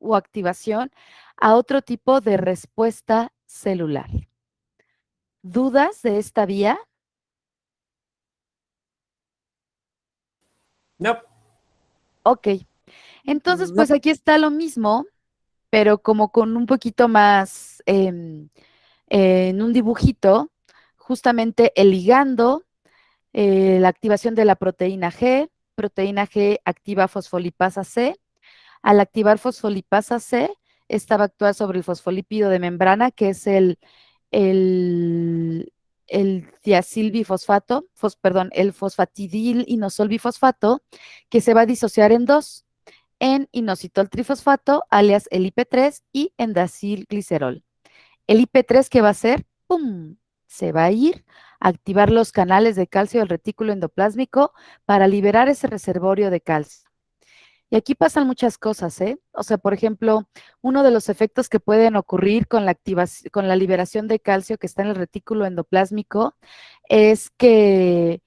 o activación a otro tipo de respuesta celular. ¿Dudas de esta vía? No. Ok. Entonces, pues aquí está lo mismo, pero como con un poquito más en un dibujito, justamente el ligando, la activación de la proteína G activa fosfolipasa C. Al activar fosfolipasa C, esta va a actuar sobre el fosfolípido de membrana, que es el diacilbifosfato, el fosfatidil inosol bifosfato, que se va a disociar en dos, en inositol trifosfato, alias el IP3, y en diacilglicerol. El IP3, ¿qué va a hacer? ¡Pum! Se va a ir a activar los canales de calcio del retículo endoplásmico para liberar ese reservorio de calcio. Y aquí pasan muchas cosas, ¿eh? O sea, por ejemplo, uno de los efectos que pueden ocurrir con la liberación de calcio que está en el retículo endoplásmico es que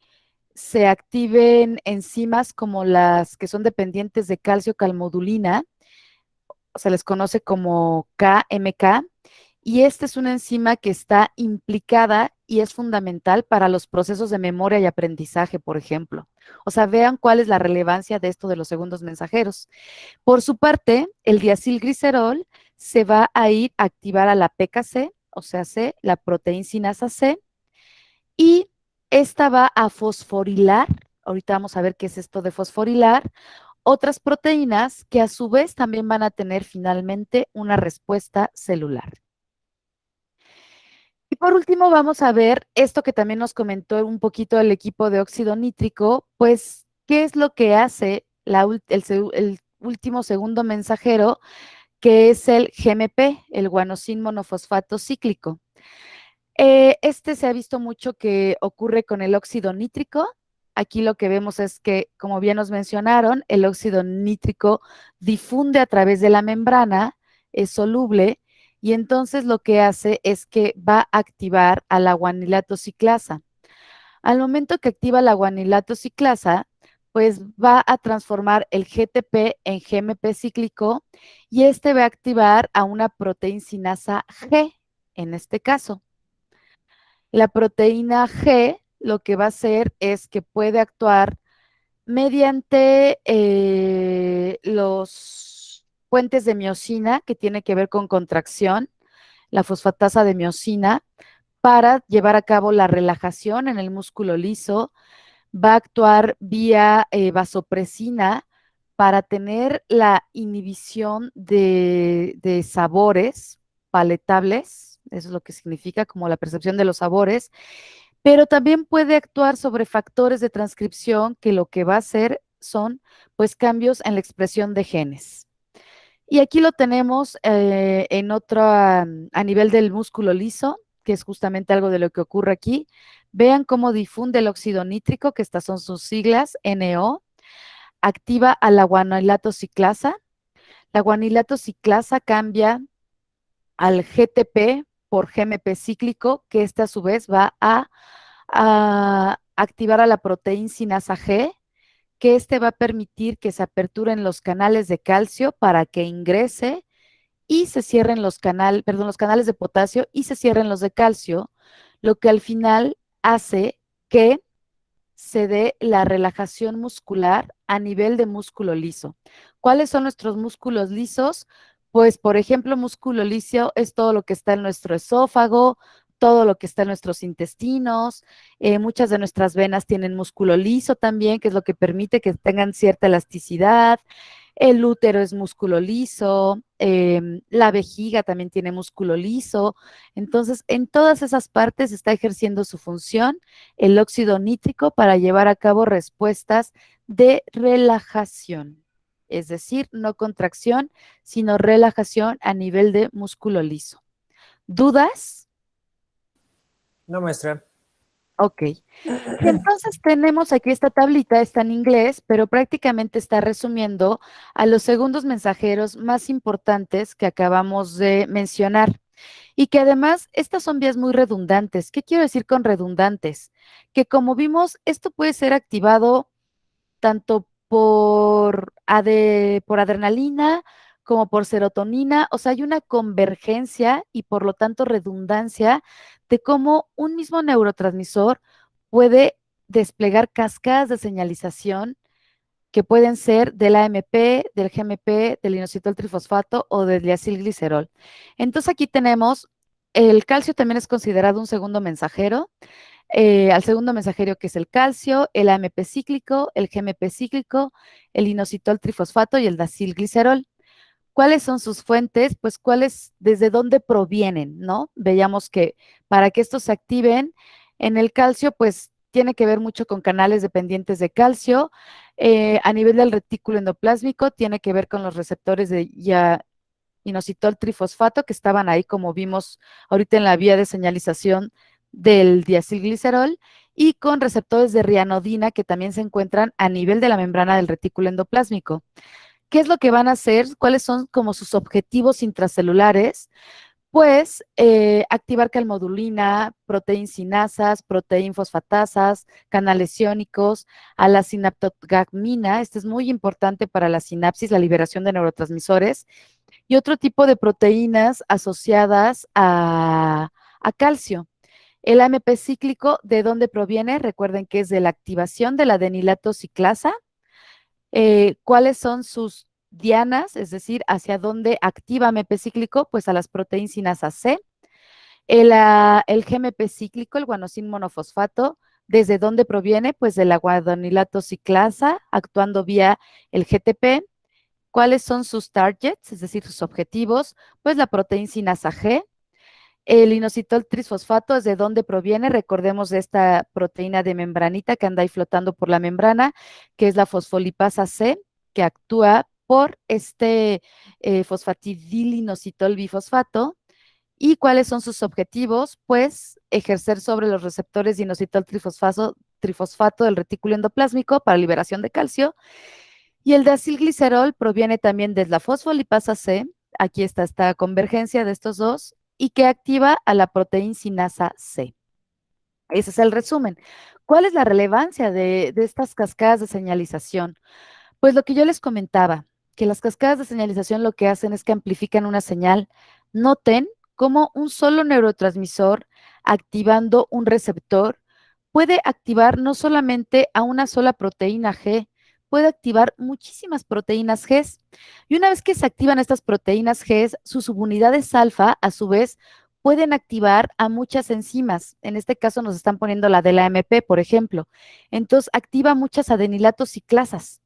se activen enzimas como las que son dependientes de calcio calmodulina, se les conoce como KMK, y esta es una enzima que está implicada y es fundamental para los procesos de memoria y aprendizaje, por ejemplo. O sea, vean cuál es la relevancia de esto de los segundos mensajeros. Por su parte, el diacilglicerol se va a ir a activar a la PKC, o sea, la proteincinasa C, y esta va a fosforilar, ahorita vamos a ver qué es esto de fosforilar, otras proteínas que a su vez también van a tener finalmente una respuesta celular. Y por último vamos a ver esto que también nos comentó un poquito el equipo de óxido nítrico, pues, ¿qué es lo que hace el último segundo mensajero, que es el GMP, el guanosin monofosfato cíclico? Este se ha visto mucho que ocurre con el óxido nítrico. Aquí lo que vemos es que, como bien nos mencionaron, el óxido nítrico difunde a través de la membrana, es soluble, y entonces lo que hace es que va a activar a la guanilato ciclasa. Al momento que activa la guanilato ciclasa, pues va a transformar el GTP en GMP cíclico y este va a activar a una proteincinasa G, en este caso. La proteína G lo que va a hacer es que puede actuar mediante los puentes de miosina, que tiene que ver con contracción, la fosfatasa de miosina, para llevar a cabo la relajación en el músculo liso. Va a actuar vía vasopresina para tener la inhibición de sabores palatables, eso es lo que significa como la percepción de los sabores, pero también puede actuar sobre factores de transcripción que lo que va a hacer son pues cambios en la expresión de genes. Y aquí lo tenemos en otro, a nivel del músculo liso, que es justamente algo de lo que ocurre aquí. Vean cómo difunde el óxido nítrico, que estas son sus siglas, NO, activa a la guanilato ciclasa. La guanilato ciclasa cambia al GTP por GMP cíclico, que este a su vez va a activar a la proteína sinasa G, que este va a permitir que se aperturen los canales de calcio para que ingrese y se cierren los canales, perdón, los canales de potasio y se cierren los de calcio, lo que al final hace que se dé la relajación muscular a nivel de músculo liso. ¿Cuáles son nuestros músculos lisos? Pues, por ejemplo, músculo liso es todo lo que está en nuestro esófago, todo lo que está en nuestros intestinos, muchas de nuestras venas tienen músculo liso también, que es lo que permite que tengan cierta elasticidad. El útero es músculo liso, la vejiga también tiene músculo liso. Entonces, en todas esas partes está ejerciendo su función el óxido nítrico para llevar a cabo respuestas de relajación. Es decir, no contracción, sino relajación a nivel de músculo liso. ¿Dudas? No, maestra. Ok. Y entonces tenemos aquí esta tablita, está en inglés, pero prácticamente está resumiendo a los segundos mensajeros más importantes que acabamos de mencionar. Y que además estas son vías muy redundantes. ¿Qué quiero decir con redundantes? Que como vimos, esto puede ser activado tanto por adrenalina como por serotonina, o sea, hay una convergencia y por lo tanto redundancia de cómo un mismo neurotransmisor puede desplegar cascadas de señalización que pueden ser del AMP, del GMP, del inositol trifosfato o del diacilglicerol. Entonces aquí tenemos, el calcio también es considerado un segundo mensajero, al segundo mensajero que es el calcio, el AMP cíclico, el GMP cíclico, el inositol trifosfato y el diacilglicerol. ¿Cuáles son sus fuentes? Pues desde dónde provienen, ¿no? Veíamos que para que estos se activen en el calcio, pues tiene que ver mucho con canales dependientes de calcio. A nivel del retículo endoplásmico, tiene que ver con los receptores de inositol trifosfato que estaban ahí, como vimos ahorita en la vía de señalización del diacilglicerol, y con receptores de rianodina que también se encuentran a nivel de la membrana del retículo endoplásmico. ¿Qué es lo que van a hacer? ¿Cuáles son como sus objetivos intracelulares? Pues activar calmodulina, proteinsinasas, proteinfosfatasas, canales iónicos, a la sinaptogagmina, este es muy importante para la sinapsis, la liberación de neurotransmisores, y otro tipo de proteínas asociadas a calcio. El AMP cíclico, ¿de dónde proviene? Recuerden que es de la activación de la adenilato ciclasa. ¿Cuáles son sus dianas? Es decir, ¿hacia dónde activa AMP cíclico? Pues a las proteínas sinasa C. El GMP cíclico, el guanosin monofosfato, ¿desde dónde proviene? Pues de la guanidulato ciclasa, actuando vía el GTP. ¿Cuáles son sus targets? Es decir, sus objetivos. Pues la proteína sinasa G. El inositol trisfosfato, ¿desde dónde proviene? Recordemos de esta proteína de membranita que anda ahí flotando por la membrana, que es la fosfolipasa C, que actúa por este fosfatidilinositol bifosfato. ¿Y cuáles son sus objetivos? Pues ejercer sobre los receptores de inositol trifosfato del retículo endoplásmico para liberación de calcio. Y el diacilglicerol proviene también de la fosfolipasa C, aquí está esta convergencia de estos dos, y que activa a la proteína sinasa C. Ese es el resumen. ¿Cuál es la relevancia de estas cascadas de señalización? Pues lo que yo les comentaba, que las cascadas de señalización lo que hacen es que amplifican una señal. Noten cómo un solo neurotransmisor activando un receptor puede activar no solamente a una sola proteína G, puede activar muchísimas proteínas G. Y una vez que se activan estas proteínas G, sus subunidades alfa, a su vez, pueden activar a muchas enzimas. En este caso nos están poniendo la de la AMP, por ejemplo. Entonces, activa muchas adenilatos ciclasas.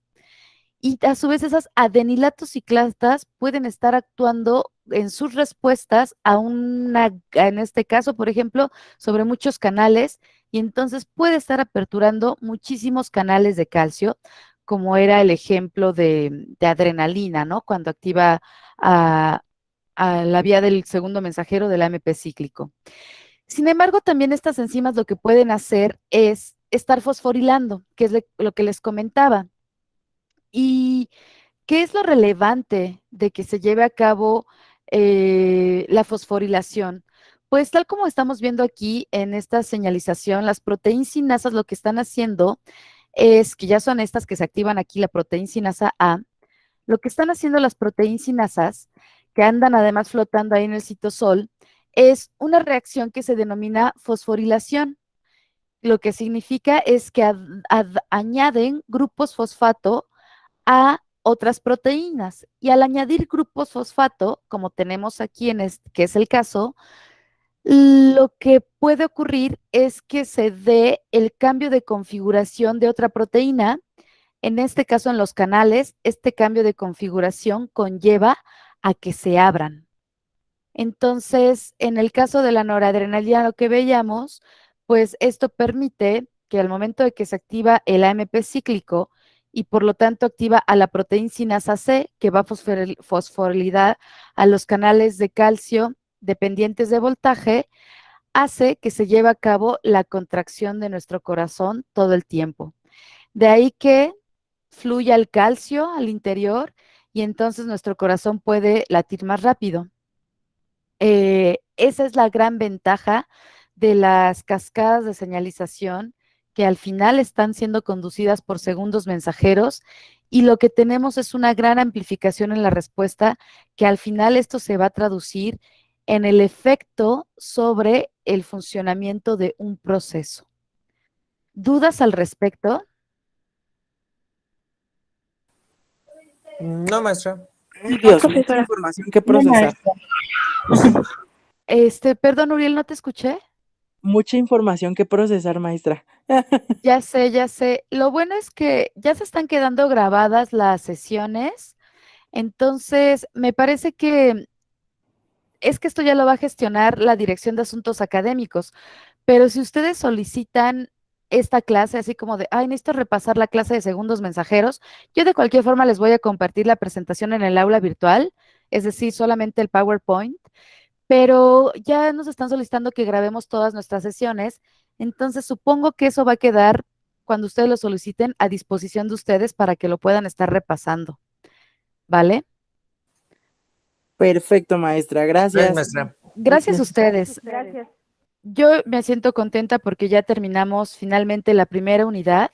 Y a su vez esas adenilatos ciclasas pueden estar actuando en sus respuestas en este caso, por ejemplo, sobre muchos canales, y entonces puede estar aperturando muchísimos canales de calcio, como era el ejemplo de adrenalina, ¿no? Cuando activa a la vía del segundo mensajero del AMP cíclico. Sin embargo, también estas enzimas lo que pueden hacer es estar fosforilando, que es lo que les comentaba. ¿Y qué es lo relevante de que se lleve a cabo la fosforilación? Pues tal como estamos viendo aquí en esta señalización, las proteinsinasas lo que están haciendo es, que ya son estas que se activan aquí, la proteinsinasa A, lo que están haciendo las proteinsinasas, que andan además flotando ahí en el citosol, es una reacción que se denomina fosforilación. Lo que significa es que añaden grupos fosfato a otras proteínas. Y al añadir grupos fosfato, como tenemos aquí, que es el caso, lo que puede ocurrir es que se dé el cambio de configuración de otra proteína. En este caso, en los canales, este cambio de configuración conlleva a que se abran. Entonces, en el caso de la noradrenalina, lo que veíamos, pues esto permite que al momento de que se activa el AMP cíclico y por lo tanto activa a la proteinsinasa C, que va a fosforilizar a los canales de calcio dependientes de voltaje, hace que se lleve a cabo la contracción de nuestro corazón todo el tiempo. De ahí que fluya el calcio al interior y entonces nuestro corazón puede latir más rápido. Esa es la gran ventaja de las cascadas de señalización, que al final están siendo conducidas por segundos mensajeros, y lo que tenemos es una gran amplificación en la respuesta, que al final esto se va a traducir en el efecto sobre el funcionamiento de un proceso. ¿Dudas al respecto? No, maestra. Ay, Dios, mucha información que procesar. Perdón, Uriel, ¿no te escuché? Mucha información que procesar, maestra. Ya sé, ya sé. Lo bueno es que ya se están quedando grabadas las sesiones, entonces me parece que esto ya lo va a gestionar la Dirección de Asuntos Académicos, pero si ustedes solicitan esta clase así como de, ay, necesito repasar la clase de segundos mensajeros, yo de cualquier forma les voy a compartir la presentación en el aula virtual, es decir, solamente el PowerPoint, pero ya nos están solicitando que grabemos todas nuestras sesiones, entonces supongo que eso va a quedar, cuando ustedes lo soliciten, a disposición de ustedes para que lo puedan estar repasando. ¿Vale? Perfecto, maestra. Gracias. Gracias, maestra. Gracias a ustedes. Gracias. Yo me siento contenta porque ya terminamos finalmente la primera unidad.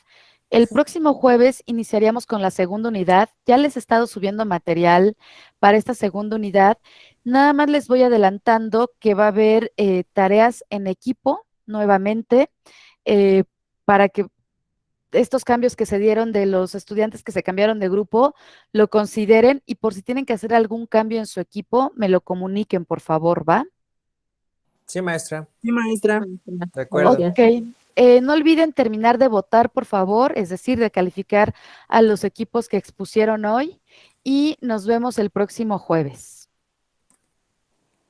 El próximo jueves iniciaríamos con la segunda unidad. Ya les he estado subiendo material para esta segunda unidad. Nada más les voy adelantando que va a haber tareas en equipo nuevamente para que estos cambios que se dieron de los estudiantes que se cambiaron de grupo lo consideren, y por si tienen que hacer algún cambio en su equipo, me lo comuniquen, por favor, ¿va? Sí, maestra. Sí, maestra. De acuerdo. Ok. No olviden terminar de votar, por favor, es decir, de calificar a los equipos que expusieron hoy, y nos vemos el próximo jueves.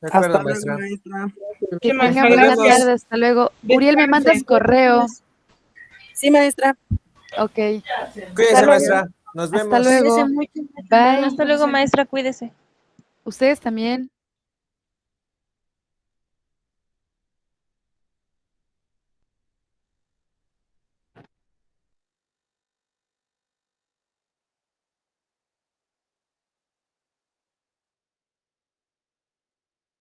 De acuerdo, Hasta luego, maestra. maestra. Que maestra, tengan buenas gracias. tardes, hasta luego. Uriel, ¿me mandas Descansen. correo? Sí, maestra. Ok. Cuídese, maestra. Nos Hasta vemos. luego. Cuídese mucho. Bye. Hasta luego, maestra, cuídese. Ustedes también.